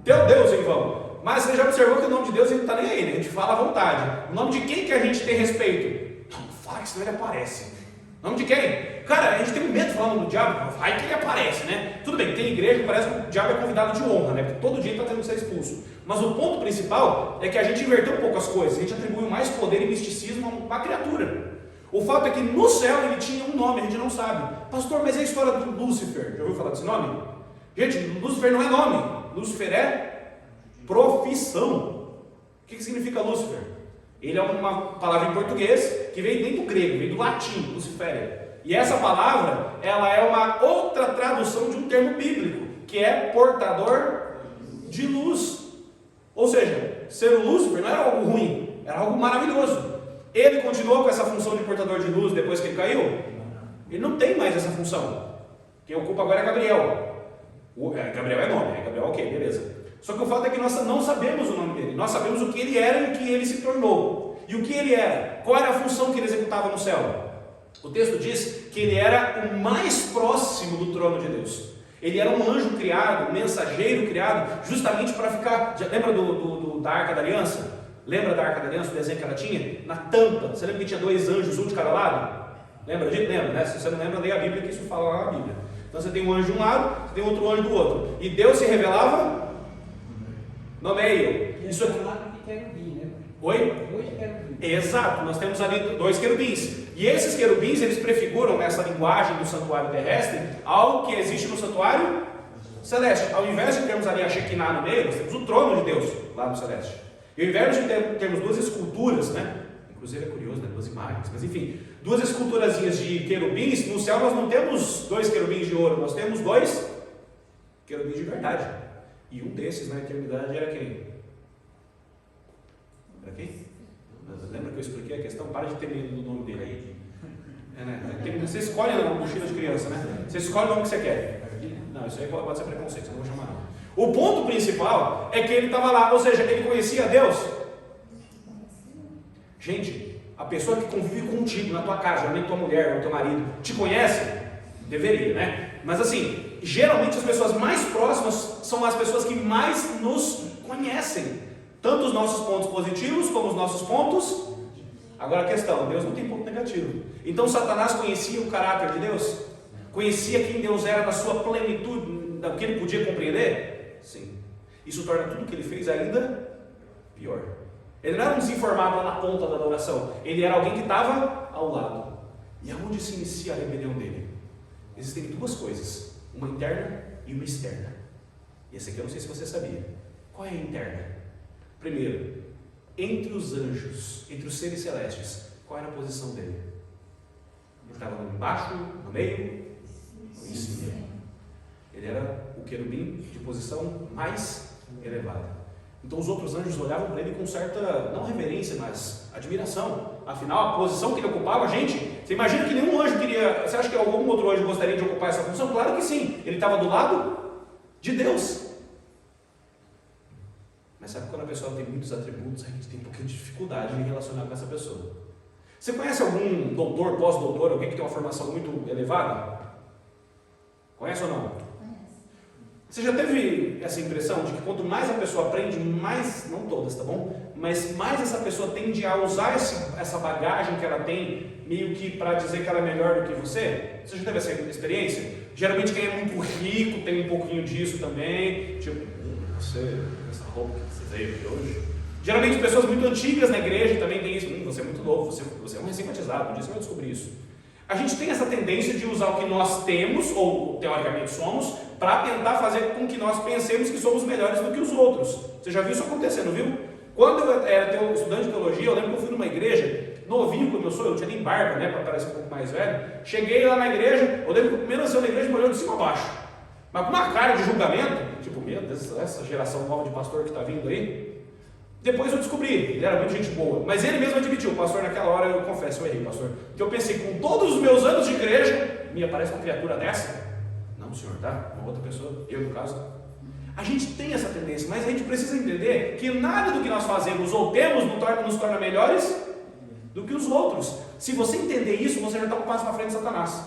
teu Deus em vão. Mas você já observou que o nome de Deus ele não está nem aí, né? A gente fala à vontade. O nome de quem que a gente tem respeito? Não, fala que senão ele aparece. O nome de quem? Cara, a gente tem um medo falando do diabo, vai que ele aparece, né? Tudo bem, tem igreja que parece que o diabo é convidado de honra, né? Porque todo dia ele está tendo que ser expulso. Mas o ponto principal é que a gente inverteu um pouco as coisas, a gente atribuiu mais poder e misticismo a uma criatura. O fato é que no céu ele tinha um nome, a gente não sabe. Pastor, mas é a história do Lúcifer, já ouviu falar desse nome? Gente, Lúcifer não é nome, Lúcifer é profissão. O que significa Lúcifer? Ele é uma palavra em português que vem do grego, vem do latim, Lucifere. E essa palavra, ela é uma outra tradução de um termo bíblico, que é portador de luz. Ou seja, ser o Lúcifer não era algo ruim, era algo maravilhoso. Ele continuou com essa função de portador de luz depois que ele caiu? Ele não tem mais essa função. Quem ocupa agora é Gabriel. Gabriel é nome, né? Gabriel ok, beleza. Só que o fato é que nós não sabemos o nome dele. Nós sabemos o que ele era e o que ele se tornou. E o que ele era? Qual era a função que ele executava no céu? O texto diz que ele era o mais próximo do trono de Deus. Ele era um anjo criado, um mensageiro criado, justamente para ficar... Lembra da Arca da Aliança? Lembra da Arca da Aliança, o desenho que ela tinha? Na tampa. Você lembra que tinha 2 anjos, um de cada lado? Lembra disso? Lembra, né? Se você não lembra, leia a Bíblia, que isso fala lá na Bíblia. Então você tem um anjo de um lado, você tem outro anjo do outro. E Deus se revelava no meio. Isso aqui... Oi? Exato, nós temos ali 2 querubins. E esses querubins, eles prefiguram nessa linguagem do santuário terrestre algo que existe no santuário celeste. Ao invés de termos ali a Shekinah no meio, nós temos o trono de Deus lá no celeste. E ao invés de termos 2 esculturas, né? Inclusive é curioso, né? 2 imagens, mas enfim, 2 esculturazinhas de querubins. No céu nós não temos 2 querubins de ouro, nós temos 2 querubins de verdade. E um desses na eternidade era quem? Era quem? Lembra que eu expliquei a questão? Para de ter medo do nome dele aí. Você escolhe a mochila de criança, né? Você escolhe o nome que você quer. Não, isso aí pode ser preconceito, eu não vou chamar não. O ponto principal é que ele estava lá, ou seja, ele conhecia Deus. Gente, a pessoa que convive contigo na tua casa, geralmente tua mulher ou teu marido, te conhece? Deveria, né? Mas assim, geralmente as pessoas mais próximas são as pessoas que mais nos conhecem. Tanto os nossos pontos positivos como os nossos pontos. Agora a questão, Deus não tem ponto negativo. Então Satanás conhecia o caráter de Deus? Conhecia quem Deus era na sua plenitude, do que ele podia compreender? Sim. Isso torna tudo que ele fez ainda pior. Ele não era um desinformado lá na ponta da adoração. Ele era alguém que estava ao lado. E aonde se inicia a rebelião dele? Existem 2 coisas. Uma interna e uma externa. E essa aqui eu não sei se você sabia. Qual é a interna? Primeiro, entre os anjos, entre os seres celestes, qual era a posição dele? Ele estava embaixo, no meio, em cima. Ele era o querubim de posição mais elevada. Então os outros anjos olhavam para ele com certa, não reverência, mas admiração. Afinal, a posição que ele ocupava, gente, você imagina que nenhum anjo queria... Você acha que algum outro anjo gostaria de ocupar essa função? Claro que sim. Ele estava do lado de Deus. Mas sabe quando a pessoa tem muitos atributos, a gente tem um pouquinho de dificuldade em relacionar com essa pessoa. Você conhece algum doutor, pós-doutor, alguém que tem uma formação muito elevada? Conhece ou não? Conhece. Você já teve essa impressão de que quanto mais a pessoa aprende, mais, não todas, tá bom? Mas mais essa pessoa tende a usar essa bagagem que ela tem, meio que para dizer que ela é melhor do que você? Você já teve essa experiência? Geralmente quem é muito rico tem um pouquinho disso também, tipo, você... essa roupa que você veio aqui hoje. Geralmente pessoas muito antigas na igreja também têm isso. Você é muito novo, você é um recém-batizado, disso eu descobri isso. A gente tem essa tendência de usar o que nós temos, ou teoricamente somos, para tentar fazer com que nós pensemos que somos melhores do que os outros. Você já viu isso acontecendo, viu? Quando eu era estudante de teologia, eu lembro que eu fui numa igreja, novinho como eu sou, eu tinha nem barba, né, para parecer um pouco mais velho. Cheguei lá na igreja, eu lembro que o primeiro ancião da igreja me olhou de cima a baixo. Mas com uma cara de julgamento, tipo, meu Deus, essa geração nova de pastor que está vindo aí. Depois eu descobri, ele era muito gente boa, mas ele mesmo admitiu, pastor, naquela hora eu confesso, eu errei, pastor, que eu pensei, com todos os meus anos de igreja, me aparece uma criatura dessa? Não, senhor, tá? Uma outra pessoa, eu no caso. A gente tem essa tendência, mas a gente precisa entender que nada do que nós fazemos ou temos nos torna melhores do que os outros. Se você entender isso, você já está um passo na frente de Satanás.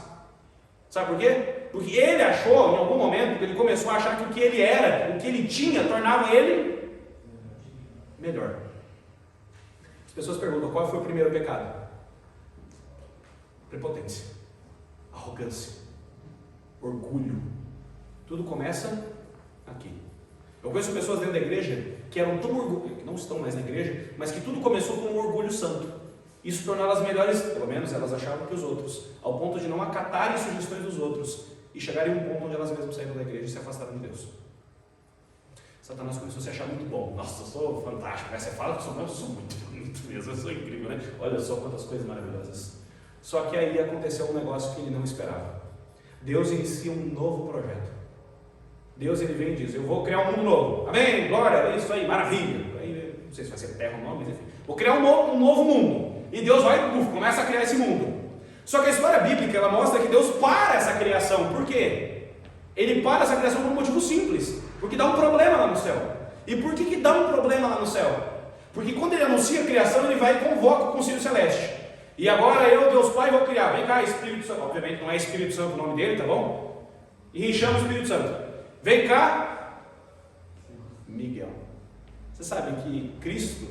Sabe por quê? Porque ele achou, em algum momento, que ele começou a achar que o que ele era, o que ele tinha, tornava ele melhor. As pessoas perguntam, qual foi o primeiro pecado? Prepotência, arrogância, orgulho. Tudo começa aqui. Eu conheço pessoas dentro da igreja que eram tão orgulhosas, que não estão mais na igreja, mas que tudo começou com um orgulho santo. Isso tornou elas melhores, pelo menos elas achavam, que os outros, ao ponto de não acatarem sugestões dos outros e chegarem a um ponto onde elas mesmas saíram da igreja e se afastaram de Deus. Satanás começou a se achar muito bom. Nossa, eu sou fantástico, né? Você fala que eu sou bom, eu sou muito mesmo, eu sou incrível, né? Olha só quantas coisas maravilhosas. Só que aí aconteceu um negócio que ele não esperava. Deus inicia um novo projeto. Deus ele vem e diz, eu vou criar um mundo novo. Amém, glória, é isso aí, maravilha. Aí, não sei se vai ser terra ou não, mas enfim. Vou criar um novo mundo. E Deus vai, começa a criar esse mundo. Só que a história bíblica, ela mostra que Deus para essa criação. Por quê? Ele para essa criação por um motivo simples. Porque dá um problema lá no céu. E por que dá um problema lá no céu? Porque quando ele anuncia a criação, ele vai e convoca o Conselho Celeste. E agora eu, Deus Pai, vou criar. Vem cá, Espírito Santo. Obviamente não é Espírito Santo o nome dele, tá bom? E chama o Espírito Santo. Vem cá, Miguel. Você sabe que Cristo,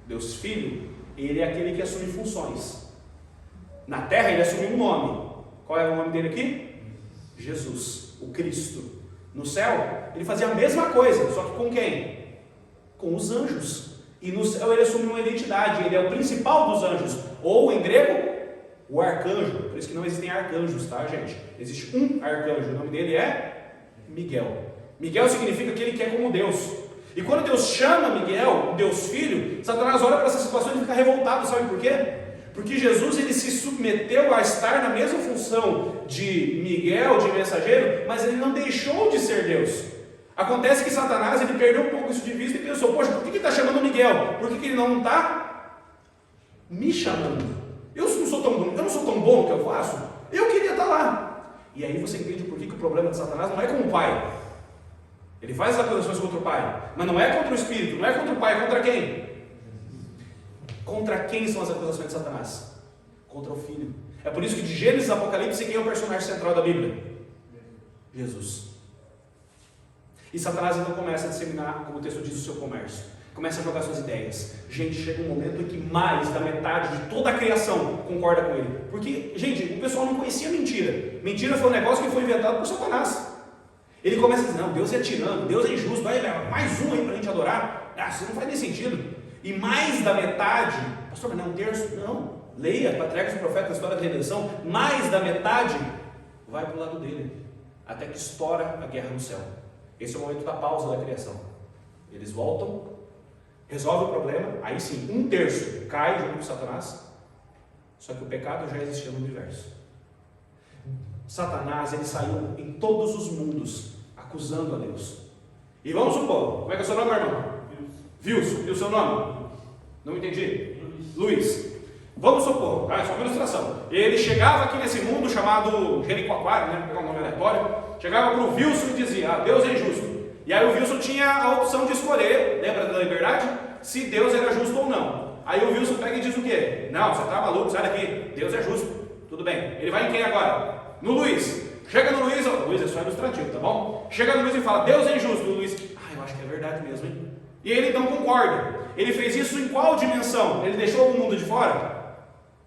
Deus Filho, ele é aquele que assume funções. Na terra ele assumiu um nome. Qual é o nome dele aqui? Jesus, o Cristo. No céu, ele fazia a mesma coisa, só que com quem? Com os anjos. E no céu ele assume uma identidade, ele é o principal dos anjos. Ou, em grego, o arcanjo. Por isso que não existem arcanjos, tá, gente? Existe um arcanjo, o nome dele é Miguel. Miguel significa aquele que é como Deus. E quando Deus chama Miguel, Deus Filho, Satanás olha para essa situação e fica revoltado, sabe por quê? Porque Jesus ele se submeteu a estar na mesma função de Miguel, de mensageiro, mas ele não deixou de ser Deus. Acontece que Satanás ele perdeu um pouco isso de vista e pensou, poxa, por que ele está chamando Miguel? Por que ele não está me chamando? Eu não sou tão bom no que eu faço? Eu queria estar lá. E aí você entende por que o problema de Satanás não é com o Pai. Ele faz as acusações contra o Pai, mas não é contra o Espírito, não é contra o Pai, é contra quem? Contra quem são as acusações de Satanás? Contra o Filho. É por isso que de Gênesis a Apocalipse, quem é o personagem central da Bíblia? Jesus. E Satanás então começa a disseminar, como o texto diz, o seu comércio. Começa a jogar suas ideias. Gente, chega um momento em que mais da metade de toda a criação concorda com ele. Porque, gente, o pessoal não conhecia mentira. Mentira foi um negócio que foi inventado por Satanás. Ele começa a dizer, não, Deus é tirano, Deus é injusto, vai mais um aí para a gente adorar. Ah, isso não faz nem sentido. E mais da metade, pastor, mas não é um terço? Não. Leia Patriarcas e Profetas, a história da redenção. Mais da metade vai para o lado dele. Até que estoura a guerra no céu. Esse é o momento da pausa da criação. Eles voltam, resolvem o problema, aí sim, um terço cai junto com Satanás, só que o pecado já existia no universo. Satanás, ele saiu em todos os mundos, acusando a Deus. E vamos supor, como é que é o seu nome, meu irmão? Wilson. E o seu nome? Não entendi. Luiz. Vamos supor, é só uma ilustração. Ele chegava aqui nesse mundo chamado Jericoacoara, né? Vou pegar um nome aleatório. Chegava para o Wilson e dizia, Deus é injusto. E aí o Wilson tinha a opção de escolher, lembra da liberdade? Se Deus era justo ou não. Aí o Wilson pega e diz o quê? Não, você está maluco, sai daqui. Deus é justo. Tudo bem. Ele vai em quem agora? No Luiz. Chega no Luiz, Luiz é só ilustrativo, tá bom? Chega no Luiz e fala, Deus é injusto. O Luiz, eu acho que é verdade mesmo, hein? E ele então concorda. Ele fez isso em qual dimensão? Ele deixou algum mundo de fora?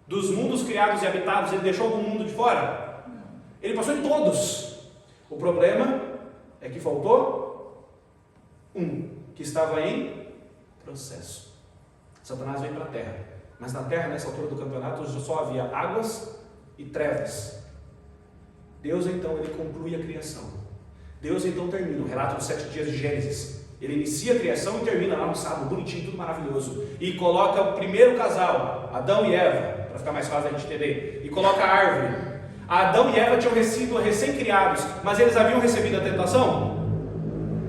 Dos mundos criados e habitados, ele deixou algum mundo de fora? Ele passou em todos. O problema é que faltou um, que estava em processo. Satanás veio para a terra. Mas na terra, nessa altura do campeonato, só havia águas e trevas. Deus então, ele conclui a criação. Deus então termina o relato dos 7 dias de Gênesis. Ele inicia a criação e termina lá no sábado, bonitinho, tudo maravilhoso. E coloca o primeiro casal, Adão e Eva, para ficar mais fácil a gente entender. E coloca a árvore. Adão e Eva tinham sido recém-criados, mas eles haviam recebido a tentação?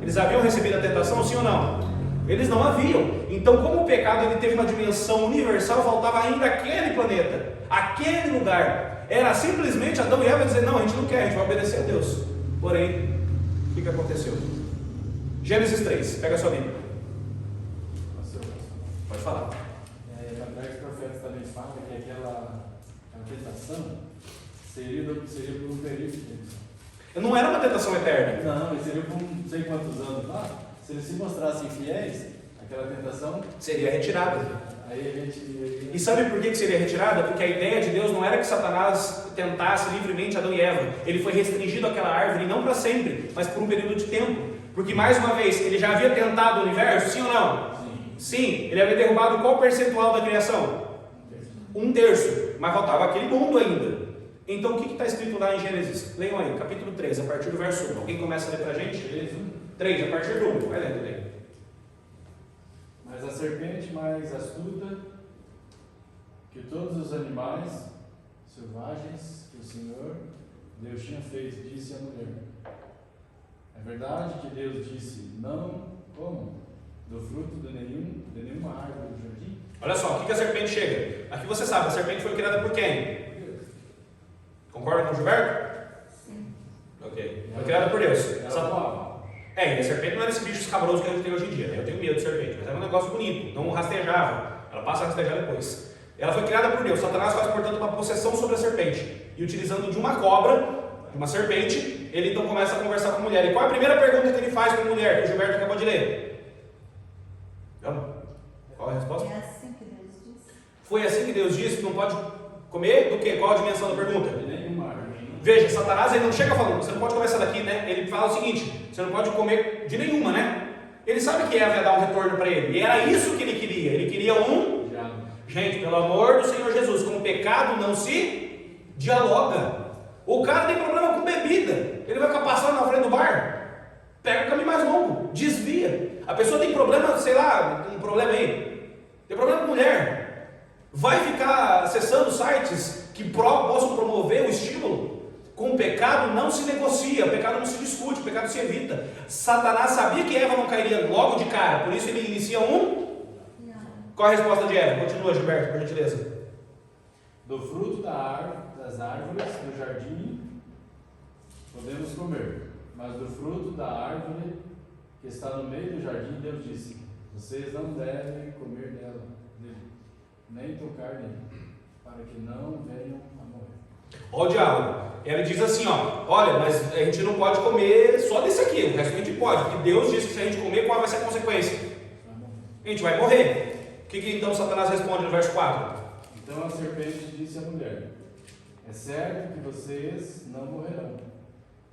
Eles haviam recebido a tentação, sim ou não? Eles não haviam. Então, como o pecado ele teve uma dimensão universal, faltava ainda aquele planeta, aquele lugar. Era simplesmente Adão e Eva dizer, não, a gente não quer, a gente vai obedecer a Deus. Porém, o que aconteceu? Gênesis 3, pega a sua Bíblia. Pode falar. Patriarcas e Profetas também falam que aquela tentação seria por um período de tempo. Não era uma tentação eterna. Não, mas seria por não sei quantos anos lá. Se eles se mostrassem fiéis, aquela tentação, seria retirada. aí a gente... E sabe por que seria retirada? Porque a ideia de Deus não era que Satanás tentasse livremente Adão e Eva. Ele foi restringido àquela árvore, não para sempre, mas por um período de tempo. Porque, mais uma vez, ele já havia tentado o universo, sim ou não? Sim. Ele havia derrubado qual percentual da criação? 1/3. Mas faltava aquele mundo ainda. Então, o que está escrito lá em Gênesis? Leiam aí, capítulo 3, a partir do verso 1. Alguém começa a ler para a gente? 3, a partir do 1. Vai lendo aí. Mas a serpente mais astuta que todos os animais selvagens que o Senhor Deus tinha feito, disse à mulher: é verdade que Deus disse, não comam do fruto de nenhuma árvore do jardim? Olha só, o que a serpente chega? Aqui você sabe, a serpente foi criada por quem? Concorda com o Gilberto? Sim. Ok. Foi criada por Deus. Ela voava. E a serpente não era esse bicho escabroso que a gente tem hoje em dia, né? Eu tenho medo de serpente, mas era um negócio bonito, não rastejava. Ela passa a rastejar depois. Ela foi criada por Deus. Satanás faz, portanto, uma possessão sobre a serpente. E utilizando de uma cobra, de uma serpente, ele então começa a conversar com a mulher. E qual é a primeira pergunta que ele faz para a mulher, que o Gilberto acabou de ler? Qual é a resposta? É assim que Deus disse. Foi assim que Deus disse que não pode comer? Do quê? Qual a dimensão da pergunta? De nenhuma árvore. Veja, Satanás ele não chega falando, você não pode comer essa daqui, né? Ele fala o seguinte, você não pode comer de nenhuma, né? Ele sabe que Eva ia dar um retorno para ele. E era isso que ele queria. Ele queria um... Gente, pelo amor do Senhor Jesus, com o pecado não se dialoga. O cara tem problema com bebida. Ele vai ficar passando na frente do bar. Pega o caminho mais longo. Desvia. A pessoa tem problema, sei lá, um problema aí. Tem problema com mulher. Vai ficar acessando sites que possam promover o estímulo. Com o pecado não se negocia, o pecado não se discute, o pecado se evita. Satanás sabia que Eva não cairia logo de cara, por isso ele inicia um... Qual a resposta de Eva? Continua, Gilberto, por gentileza. Do fruto das árvores do jardim podemos comer, mas do fruto da árvore que está no meio do jardim, Deus disse: vocês não devem comer dele, nem tocar nele, para que não venham a morrer. Olha o diálogo. Ele diz assim, olha, mas a gente não pode comer só desse aqui, o resto a gente pode, porque Deus disse que se a gente comer, qual vai ser a consequência? A gente vai morrer. O que então Satanás responde no verso 4? Então a serpente disse à mulher: é certo que vocês não morrerão,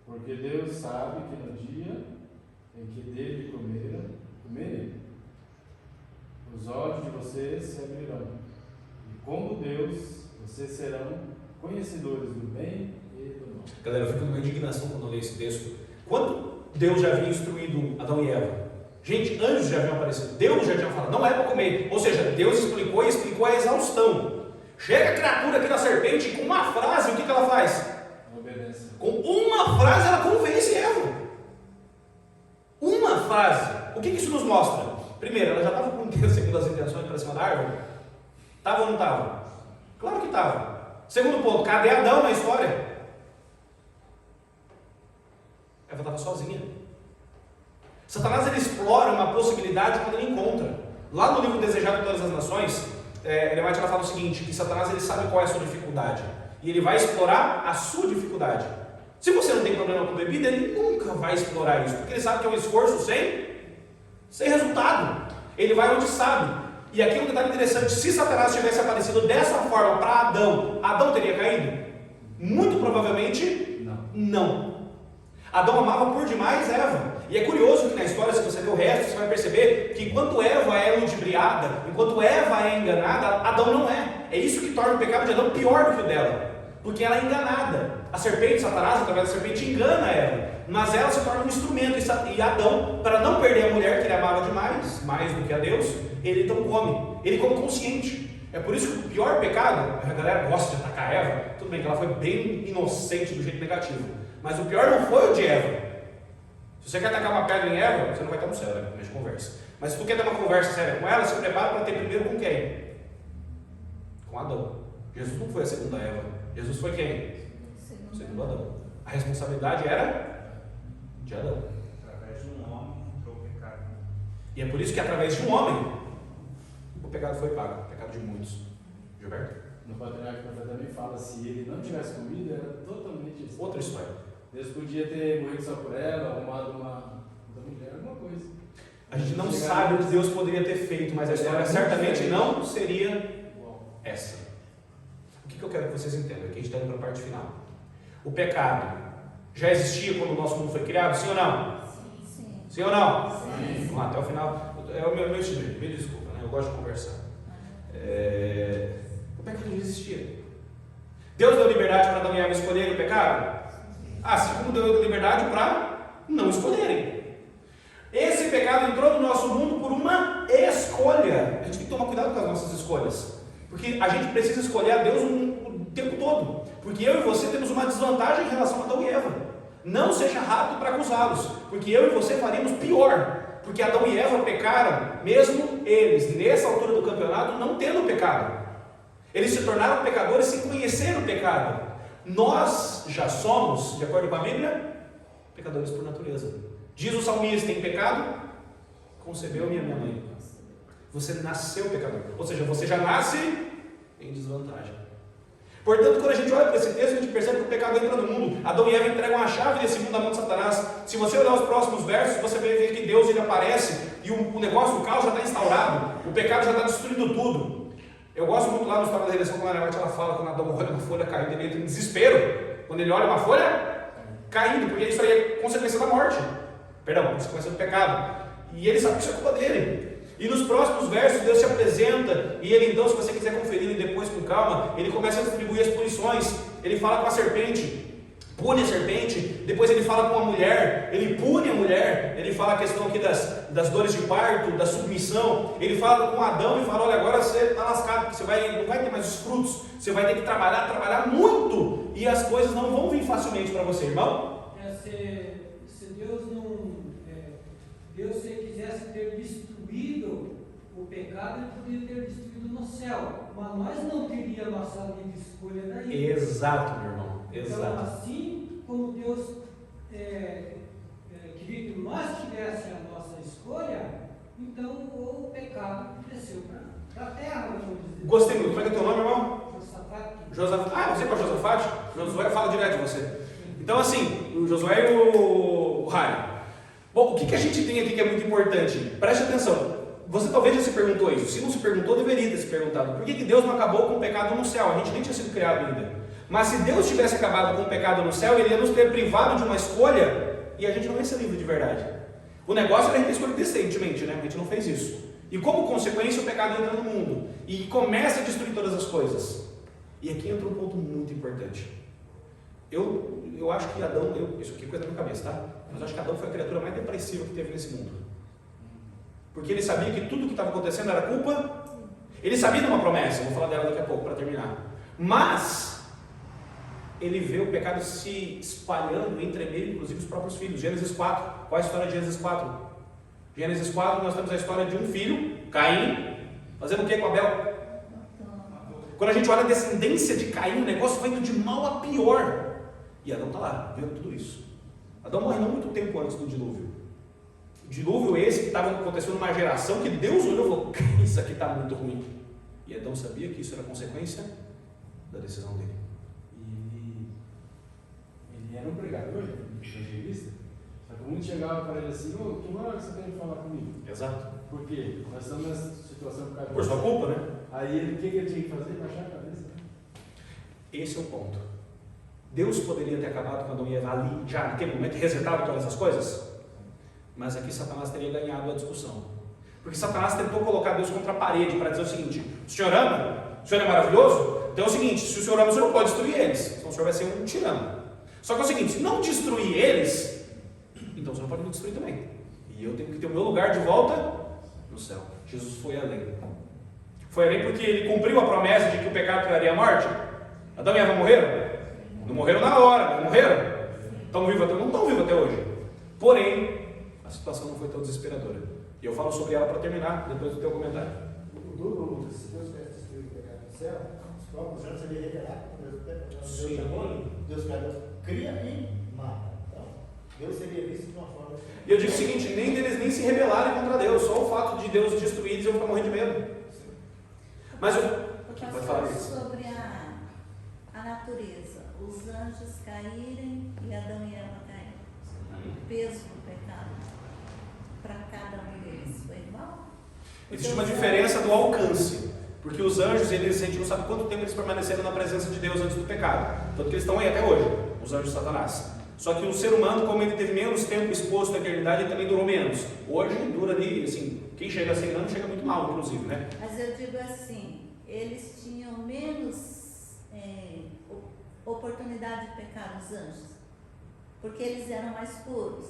porque Deus sabe que no dia em que dele comerem, os olhos de vocês se abrirão, e como Deus, vocês serão conhecedores do bem e do mal. Galera, eu fico numa indignação quando eu leio esse texto. Quando Deus já havia instruído Adão e Eva? Gente, anjos já haviam aparecido, Deus já tinha falado, não é para comer. Ou seja, Deus explicou e explicou a exaustão. Chega a criatura aqui na serpente e com uma frase, o que ela faz? Obedece. Com uma frase ela convence Eva. Uma frase. O que isso nos mostra? Primeiro, ela já estava com segundas intenções para cima da árvore? Estava ou não estava? Claro que estava. Segundo ponto, cadê Adão na história? Eva estava sozinha. Satanás ele explora uma possibilidade quando ele encontra. Lá no livro Desejado de Todas as Nações, ele vai te falar o seguinte, que Satanás ele sabe qual é a sua dificuldade. E ele vai explorar a sua dificuldade. Se você não tem problema com bebida, ele nunca vai explorar isso, porque ele sabe que é um esforço sem resultado. Ele vai onde sabe. E aqui um detalhe interessante, se Satanás tivesse aparecido dessa forma para Adão, Adão teria caído? Muito provavelmente não. Adão amava por demais Eva. E é curioso que na história, se você ver o resto, você vai perceber que enquanto Eva é ludibriada, enquanto Eva é enganada, Adão não é. É isso que torna o pecado de Adão pior do que o dela. Porque ela é enganada. A serpente, Satanás, através da serpente, engana Eva. Mas ela se torna um instrumento. E Adão, para não perder a mulher que ele amava demais, mais do que a Deus, ele então come. Ele come consciente. É por isso que o pior pecado, a galera gosta de atacar Eva, tudo bem que ela foi bem inocente do jeito negativo. Mas o pior não foi o de Eva. Se você quer atacar uma pedra em Eva, você não vai estar no céu, né? Começo de conversa. Mas se tu quer ter uma conversa séria com ela, se prepara para ter primeiro com quem? Com Adão. Jesus não foi a segunda Eva. Jesus foi quem? O segundo Adão. A responsabilidade era de Adão. Através de um homem entrou o pecado. E é por isso que através de um homem o pecado foi pago. O pecado de muitos. Gilberto? No Patriarca também fala, se ele não tivesse comido, era totalmente isso. Outra história. Deus podia ter morrido só por ela, arrumado uma mulher, alguma coisa. A gente não sabe o que Deus poderia ter feito, mas a história certamente não seria essa. O que eu quero que vocês entendam? Aqui a gente está indo para a parte final. O pecado já existia quando o nosso mundo foi criado? Sim ou não? Sim. Sim ou não? Sim. Vamos lá, até o final. É o meu estilo, me desculpa, né? Eu gosto de conversar. O pecado já existia. Deus deu liberdade para Adão e Eva escolherem o pecado? Assim como deu liberdade para não escolherem. Esse pecado entrou no nosso mundo por uma escolha. A gente tem que tomar cuidado com as nossas escolhas. Porque a gente precisa escolher a Deus o tempo todo. Porque eu e você temos uma desvantagem em relação a Adão e Eva. Não seja rápido para acusá-los. Porque eu e você faríamos pior. Porque Adão e Eva pecaram, mesmo eles, nessa altura do campeonato, não tendo pecado. Eles se tornaram pecadores sem conhecer o pecado. Nós já somos, de acordo com a Bíblia, pecadores por natureza. Diz o salmista: em pecado concebeu-me a minha mãe. Você nasceu pecador. Ou seja, você já nasce em desvantagem. Portanto, quando a gente olha para esse texto, a gente percebe que o pecado entra no mundo. Adão e Eva entregam a chave desse mundo na mão de Satanás. Se você olhar os próximos versos, você vai ver que Deus ele aparece e o negócio, o caos já está instaurado. O pecado já está destruindo tudo. Eu gosto muito lá no História da Redenção, quando a ela fala, quando Adão olha uma folha caindo, ele entra em desespero. Quando ele olha uma folha caindo, porque isso aí é consequência da morte. Perdão, consequência do pecado. E ele sabe que isso é culpa dele. E nos próximos versos Deus se apresenta, e ele então, se você quiser conferir depois com calma, ele começa a distribuir as punições. Ele fala com a serpente, pune a serpente. Depois ele fala com a mulher, ele pune a mulher. Ele fala a questão aqui das dores de parto, da submissão. Ele fala com Adão e fala: olha, agora você está lascado, porque você não vai ter mais os frutos. Você vai ter que trabalhar muito, e as coisas não vão vir facilmente para você, irmão. Se Deus não... Deus, se quisesse ter destruído o pecado, ele podia ter destruído no céu, mas nós não teríamos nossa livre escolha daí. Exato, meu irmão. Exato. Então, assim como Deus queria que nós tivéssemos a nossa escolha, então o pecado desceu para a terra. Gostei muito. Como é que é teu nome, irmão? Josafate. Ah, você é o Josafate? Josué fala direto de você. Então, assim, o Josué e o Rai. Bom, o que a gente tem aqui que é muito importante? Preste atenção. Você talvez já se perguntou isso. Se não se perguntou, deveria ter se perguntado. Por que Deus não acabou com o pecado no céu? A gente nem tinha sido criado ainda. Mas se Deus tivesse acabado com o pecado no céu, Ele ia nos ter privado de uma escolha e a gente não ia ser livre de verdade. O negócio era a gente escolher decentemente, né? A gente não fez isso. E como consequência, o pecado entra no mundo e começa a destruir todas as coisas. E aqui entra um ponto muito importante. Eu acho que Adão, isso aqui é coisa da minha cabeça, tá? Mas eu acho que Adão foi a criatura mais depressiva que teve nesse mundo. Porque ele sabia que tudo que estava acontecendo era culpa. Ele sabia de uma promessa, vou falar dela daqui a pouco para terminar. Mas ele vê o pecado se espalhando entre ele, inclusive os próprios filhos. Gênesis 4. Qual é a história de Gênesis 4? Gênesis 4, nós temos a história de um filho, Caim, fazendo o que com Abel? Quando a gente olha a descendência de Caim, o negócio vai indo de mal a pior. E Adão está lá, vendo tudo isso. Adão morre não muito tempo antes do dilúvio. O dilúvio esse que estava acontecendo numa geração que Deus olhou e falou: isso aqui está muito ruim. E Adão sabia que isso era consequência da decisão dele. E ele era um pregador, evangelista. Só que muito chegava para ele assim: ô, que moral que você tem de falar comigo? Exato. Por quê? Nós estamos nessa situação por causa Por sua culpa, né? Aí ele, o que ele tinha que fazer? Baixar a cabeça. Esse é o ponto. Deus poderia ter acabado com Adão e Eva ali, já naquele momento, resetado todas as coisas. Mas aqui Satanás teria ganhado a discussão. Porque Satanás tentou colocar Deus contra a parede para dizer o seguinte: o senhor ama? O senhor é maravilhoso? Então é o seguinte: se o senhor ama, o senhor não pode destruir eles. Então o senhor vai ser um tirano. Só que é o seguinte: se não destruir eles, então o senhor pode me destruir também. E eu tenho que ter o meu lugar de volta no céu. Jesus foi além. Foi além porque ele cumpriu a promessa de que o pecado traria a morte. Adão e Eva morreram? Não morreram na hora, não morreram? Estão vivos até, não estão vivos até hoje. Porém, a situação não foi tão desesperadora. E eu falo sobre ela para terminar, depois do teu comentário. O duro, Lucas, se Deus tivesse destruído o pecado no céu, os próprios anjos seriam revelados. Deus cria e mata. Então, Deus seria visto de uma forma. E eu digo o seguinte: nem deles nem se rebelarem contra Deus, só o fato de Deus destruir eles, eu vou ficar morrendo de medo. Mas pode falar isso. Sobre a natureza, os anjos caírem e Adão e Eva caírem. O peso do pecado. para cada um deles? Foi igual? Existe uma diferença do alcance. Porque os anjos, a gente não sabe quanto tempo eles permaneceram na presença de Deus antes do pecado. Tanto que eles estão aí até hoje, os anjos de Satanás. Só que o ser humano, como ele teve menos tempo exposto à eternidade, ele também durou menos. Hoje dura ali, assim, quem chega a 100 anos chega muito mal, inclusive, né? Mas eu digo assim, eles tinham menos oportunidade de pecar, os anjos, porque eles eram mais puros.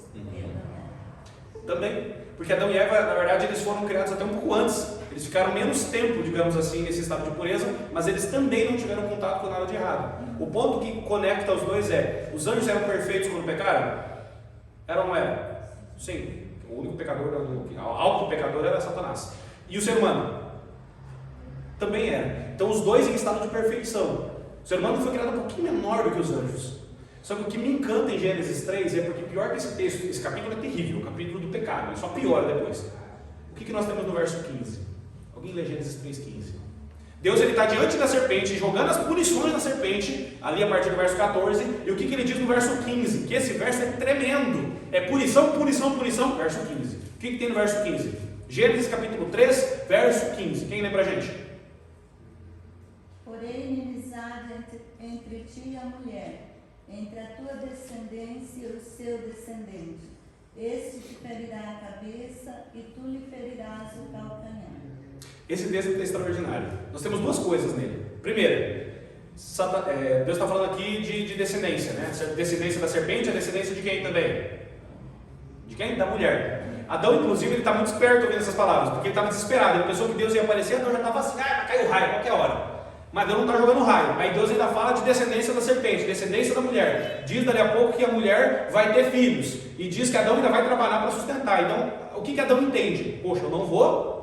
Também, porque Adão e Eva, na verdade, eles foram criados até um pouco antes. Eles ficaram menos tempo, digamos assim, nesse estado de pureza, mas eles também não tiveram contato com nada de errado. O ponto que conecta os dois é: os anjos eram perfeitos quando pecaram? Eram ou não eram? Sim. O único pecador, o auto-pecador era Satanás. E o ser humano? Também era. Então os dois em estado de perfeição. O ser humano foi criado um pouquinho menor do que os anjos. Só que o que me encanta em Gênesis 3 é porque pior que esse texto, esse capítulo é terrível, o capítulo do pecado, ele só piora depois. O que nós temos no verso 15? Alguém lê Gênesis 3,15? Deus está diante da serpente, jogando as punições na serpente, ali a partir do verso 14, e o que ele diz no verso 15? Que esse verso é tremendo, é punição, punição, punição, verso 15. O que tem no verso 15? Gênesis capítulo 3, verso 15, quem lê pra gente? Porém, inimizade entre ti e a mulher, entre a tua descendência e o seu descendente. Este te ferirá a cabeça e tu lhe ferirás o calcanhar. Esse texto é extraordinário. Nós temos duas coisas nele. Primeiro, Deus está falando aqui de descendência, né? Descendência da serpente, a descendência de quem também? De quem? Da mulher. Adão, inclusive, ele está muito esperto ouvindo essas palavras, porque ele estava desesperado. Ele pensou que Deus ia aparecer, Adão já estava assim, vai cair o raio a qualquer hora. Mas Deus não está jogando raio. Aí Deus ainda fala de descendência da serpente, descendência da mulher. Diz dali a pouco que a mulher vai ter filhos. E diz que Adão ainda vai trabalhar para sustentar. Então, o que Adão entende? Poxa, eu não vou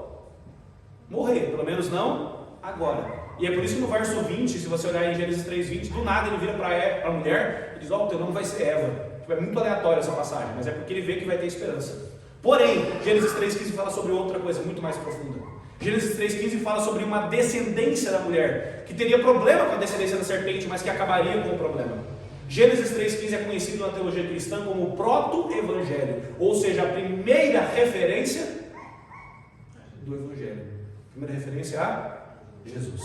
morrer, pelo menos não agora. E é por isso que no verso 20, se você olhar em Gênesis 3:20, do nada ele vira para a mulher e diz: ó, o teu nome vai ser Eva. É muito aleatório essa passagem, mas é porque ele vê que vai ter esperança. Porém, Gênesis 3:15 fala sobre outra coisa muito mais profunda. Gênesis 3:15 fala sobre uma descendência da mulher, que teria problema com a descendência da serpente, mas que acabaria com o problema. Gênesis 3:15 é conhecido na teologia cristã como o proto-evangelho, ou seja, a primeira referência do evangelho. A primeira referência a Jesus.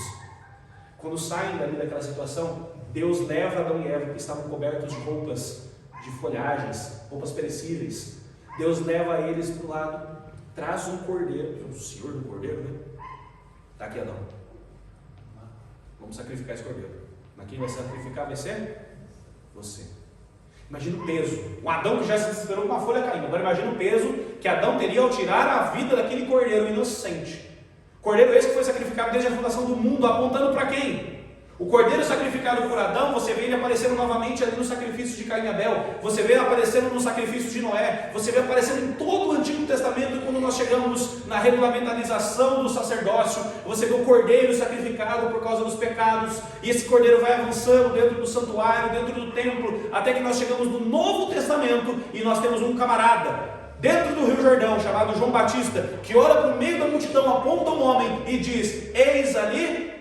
Quando saem dali daquela situação, Deus leva Adão e Eva, que estavam cobertos de roupas de folhagens, roupas perecíveis. Deus leva eles para o lado, traz um cordeiro, o senhor do cordeiro, né? Está aqui Adão. Vamos sacrificar esse cordeiro. Mas quem vai sacrificar vai ser você. Imagina o peso. Um Adão que já se desesperou com uma folha caindo. Agora imagina o peso que Adão teria ao tirar a vida daquele cordeiro inocente. Cordeiro esse que foi sacrificado desde a fundação do mundo, apontando para quem? O cordeiro sacrificado por Adão, você vê ele aparecendo novamente ali no sacrifício de Caim e Abel, você vê ele aparecendo no sacrifício de Noé, você vê aparecendo em todo o Antigo Testamento. E quando nós chegamos na regulamentarização do sacerdócio, você vê o cordeiro sacrificado por causa dos pecados, e esse cordeiro vai avançando dentro do santuário, dentro do templo, até que nós chegamos no Novo Testamento, e nós temos um camarada dentro do Rio Jordão, chamado João Batista, que ora por meio da multidão, aponta um homem e diz: eis ali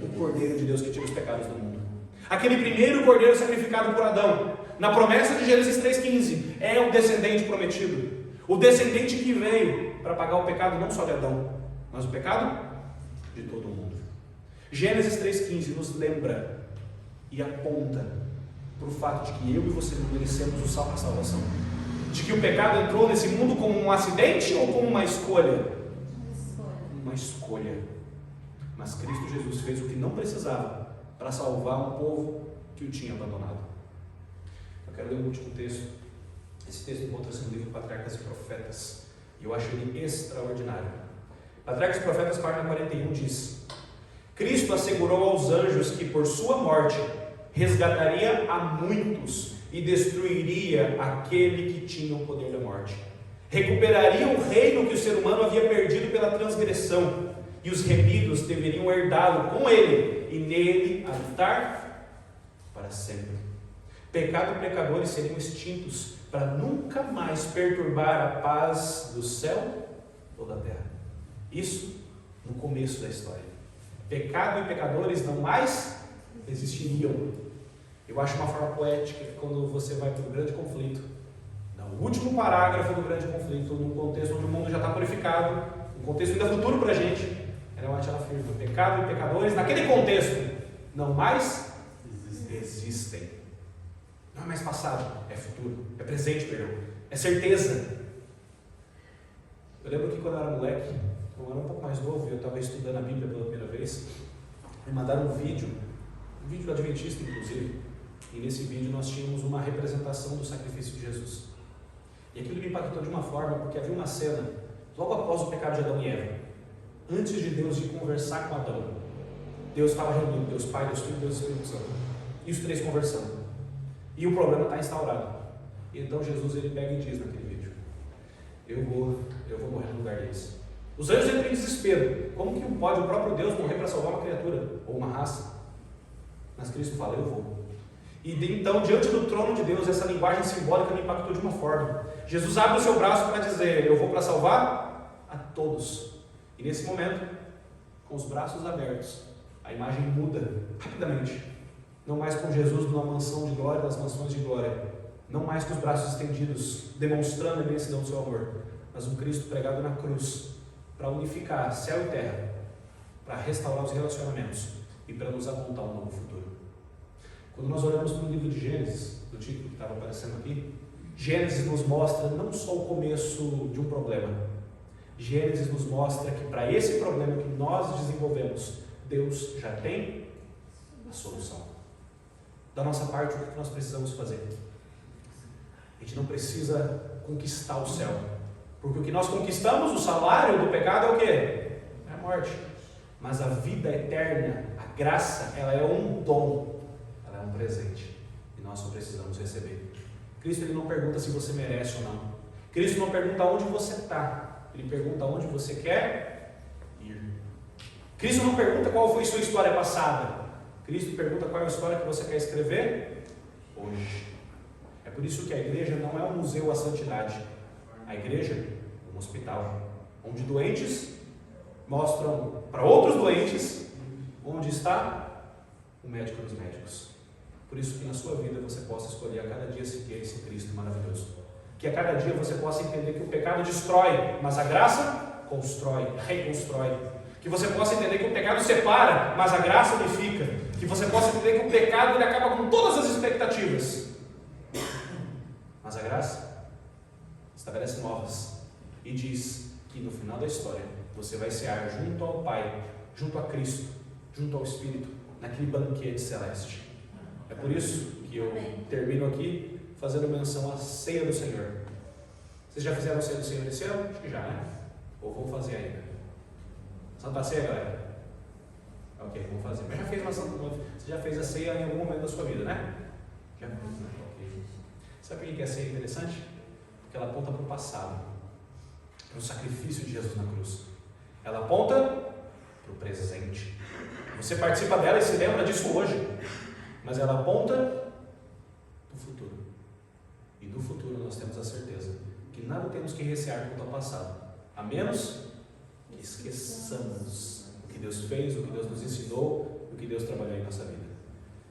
o Cordeiro de Deus que tira os pecados do mundo. Aquele primeiro cordeiro sacrificado por Adão, na promessa de Gênesis 3:15, é o descendente prometido, o descendente que veio para pagar o pecado não só de Adão, mas o pecado de todo mundo. Gênesis 3:15 nos lembra e aponta para o fato de que eu e você merecemos a salvação, de que o pecado entrou nesse mundo como um acidente ou como uma escolha? Uma escolha. Mas Cristo Jesus fez o que não precisava para salvar um povo que o tinha abandonado. Eu quero ler um último texto. Esse texto encontra-se no livro Patriarcas e Profetas, e eu acho ele extraordinário. Patriarcas e Profetas, página 41, diz: Cristo assegurou aos anjos que por sua morte resgataria a muitos e destruiria aquele que tinha o poder da morte. Recuperaria o reino que o ser humano havia perdido pela transgressão, e os remidos deveriam herdá-lo com ele, e nele habitar para sempre. Pecado e pecadores seriam extintos, para nunca mais perturbar a paz do céu ou da terra. Isso no começo da história. Pecado e pecadores não mais existiriam. Eu acho uma forma poética que quando você vai para um grande conflito, não o último parágrafo do grande conflito, num contexto onde o mundo já está purificado, um contexto ainda futuro para a gente, ela afirma: pecado e pecadores, naquele contexto, não mais existem. Não é mais passado, é futuro, é presente, perdão, é certeza. Eu lembro que quando eu era moleque, eu era um pouco mais novo, eu estava estudando a Bíblia pela primeira vez, me mandaram um vídeo do Adventista, inclusive, e nesse vídeo nós tínhamos uma representação do sacrifício de Jesus. E aquilo me impactou de uma forma, porque havia uma cena, logo após o pecado de Adão e Eva, antes de Deus ir conversar com Adão, Deus estava reunindo Deus Pai, Deus Filho e Deus Espírito Santo, e os três conversando, e o problema está instaurado. E então Jesus ele pega e diz naquele vídeo: eu vou morrer no lugar deles. Os anjos entram em desespero. Como que pode o próprio Deus morrer para salvar uma criatura ou uma raça? Mas Cristo fala: eu vou. E então, diante do trono de Deus, essa linguagem simbólica me impactou de uma forma. Jesus abre o seu braço para dizer: eu vou para salvar a todos. E nesse momento, com os braços abertos, a imagem muda rapidamente. Não mais com Jesus numa mansão de glória, nas mansões de glória. Não mais com os braços estendidos, demonstrando a imensidão do seu amor. Mas um Cristo pregado na cruz, para unificar céu e terra, para restaurar os relacionamentos e para nos apontar um novo futuro. Quando nós olhamos para o livro de Gênesis, do título que estava aparecendo aqui, Gênesis nos mostra não só o começo de um problema. Gênesis nos mostra que para esse problema que nós desenvolvemos, Deus já tem a solução. Da nossa parte, o que nós precisamos fazer? A gente não precisa conquistar o céu, porque o que nós conquistamos, o salário do pecado é o quê? É a morte. Mas a vida eterna, a graça, ela é um dom, ela é um presente, e nós só precisamos receber. Cristo ele não pergunta se você merece ou não. Cristo não pergunta onde você está, ele pergunta onde você quer ir. Cristo não pergunta qual foi sua história passada, Cristo pergunta qual é a história que você quer escrever hoje. É por isso que a igreja não é um museu à santidade. A igreja é um hospital, onde doentes mostram para outros doentes onde está o médico dos médicos. Por isso que na sua vida você possa escolher a cada dia seguir esse Cristo maravilhoso. Que a cada dia você possa entender que o pecado destrói, mas a graça constrói, reconstrói. Que você possa entender que o pecado separa, mas a graça unifica. Que você possa entender que o pecado ele acaba com todas as expectativas, mas a graça estabelece novas e diz que no final da história você vai cear junto ao Pai, junto a Cristo, junto ao Espírito, naquele banquete celeste. É por isso que eu termino aqui fazendo menção à ceia do Senhor. Vocês já fizeram a ceia do Senhor esse ano? Acho que já, né? Ou vão fazer ainda? Santa Ceia, galera? Ok, vamos fazer. Mas já fez uma Santa Ceia? Você já fez a ceia em algum momento da sua vida, né? Já fez, né? Ok. Sabe por que a ceia é interessante? Porque ela aponta para o passado, para o sacrifício de Jesus na cruz. Ela aponta para o presente. Você participa dela e se lembra disso hoje, mas ela aponta para o futuro. E do futuro nós temos a certeza que nada temos que recear quanto ao passado, a menos que esqueçamos o que Deus fez, o que Deus nos ensinou, o que Deus trabalhou em nossa vida.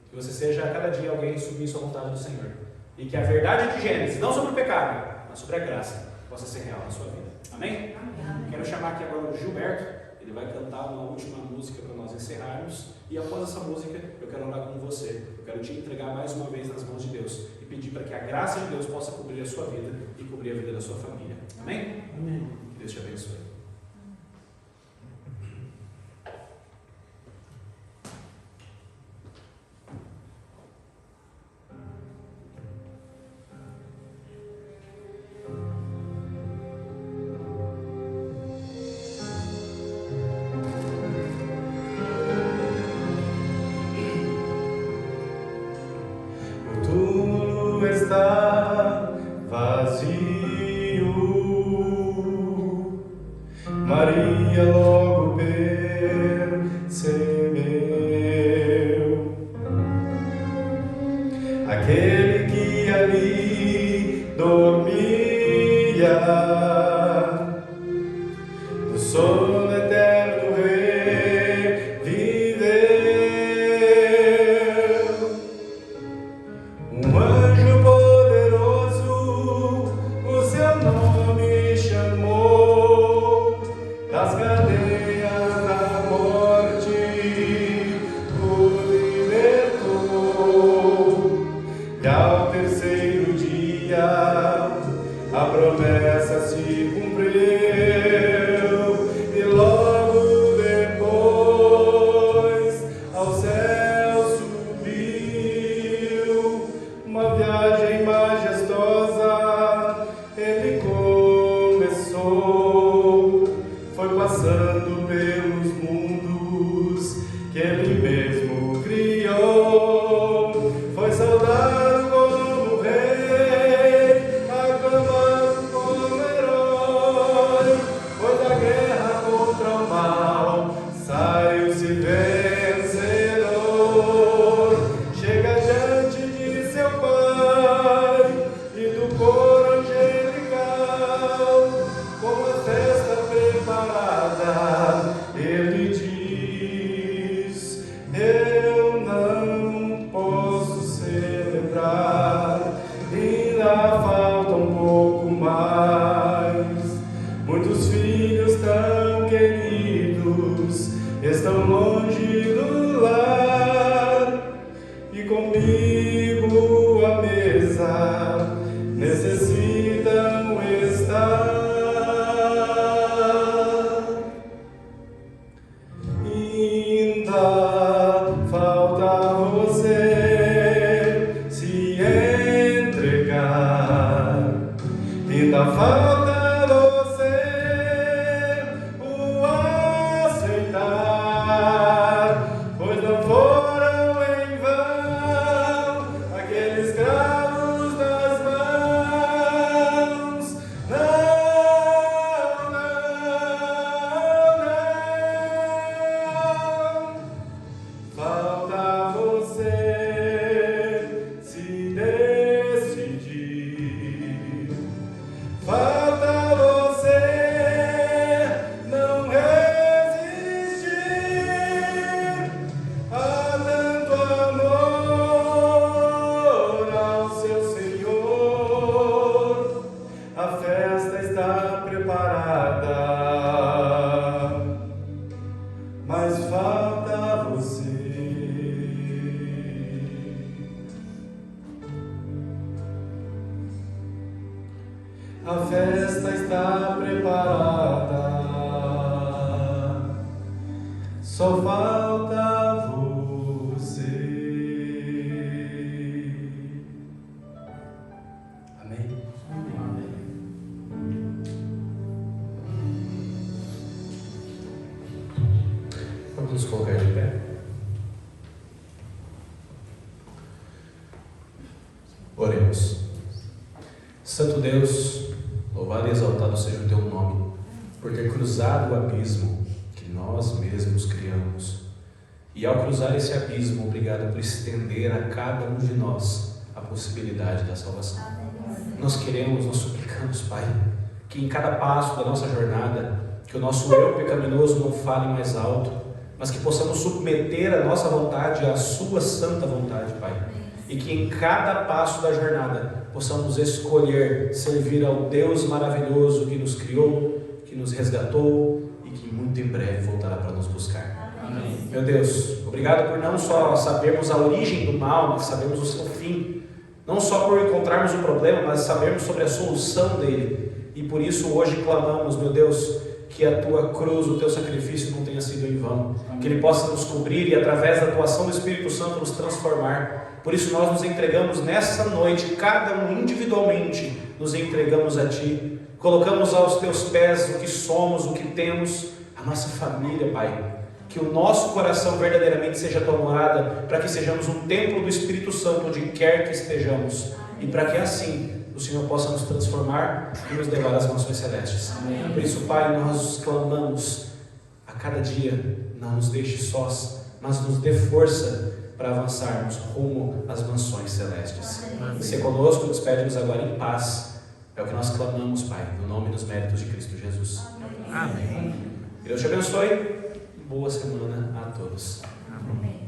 Que você seja a cada dia alguém submisso à vontade do Senhor. E que a verdade de Gênesis, não sobre o pecado, mas sobre a graça, possa ser real na sua vida. Amém? Amém. Quero chamar aqui agora o Gilberto. Ele vai cantar uma última música para nós encerrarmos. E após essa música, eu quero orar com você. Eu quero te entregar mais uma vez nas mãos de Deus. E pedir para que a graça de Deus possa cobrir a sua vida e cobrir a vida da sua família. Amém? Amém. Que Deus te abençoe. Maria logo percebeu aquele que ali dormia no sono eterno reviveu. Um anjo poderoso contigo à mesa necessitam estar. Ainda falta você se entregar. Ainda falta você o aceitar, pois não foram em vão aqueles cravos nas mãos. Não, não, não. Falta você se decidir. Falta você não resistir a tanto amor ao seu Senhor. A festa está preparada, mas falta você. A festa está preparada, só falta você. Amém? Vamos nos colocar de pé. Oremos. Santo Deus, louvado e exaltado seja o teu nome, por ter cruzado o abismo que nós mesmos criamos. E ao cruzar esse abismo, obrigado por estender a cada um de nós a possibilidade da salvação. Nós queremos, nós suplicamos, Pai, que em cada passo da nossa jornada, que o nosso eu pecaminoso não fale mais alto, mas que possamos submeter a nossa vontade à sua santa vontade, Pai. E que em cada passo da jornada possamos escolher servir ao Deus maravilhoso que nos criou, que nos resgatou e que muito em breve voltará para nos buscar. Amém. Meu Deus, obrigado por não só sabermos a origem do mal, mas sabermos o seu fim. Não só por encontrarmos o problema, mas sabermos sobre a solução dele. E por isso hoje clamamos, meu Deus, que a tua cruz, o teu sacrifício não tenha sido em vão. Amém. Que ele possa nos cobrir e através da atuação do Espírito Santo nos transformar. Por isso nós nos entregamos nessa noite, cada um individualmente, nos entregamos a Ti. Colocamos aos Teus pés o que somos, o que temos, a nossa família, Pai. Que o nosso coração verdadeiramente seja a Tua morada, para que sejamos um templo do Espírito Santo onde quer que estejamos. E para que assim o Senhor possa nos transformar e nos levar às mansões celestes. Amém. Por isso, Pai, nós clamamos a cada dia, não nos deixe sós, mas nos dê força para avançarmos rumo às mansões celestes. Se conosco, despede-nos agora em paz. É o que nós clamamos, Pai, no nome e nos méritos de Cristo Jesus. Amém. Deus te abençoe. Boa semana a todos. Amém.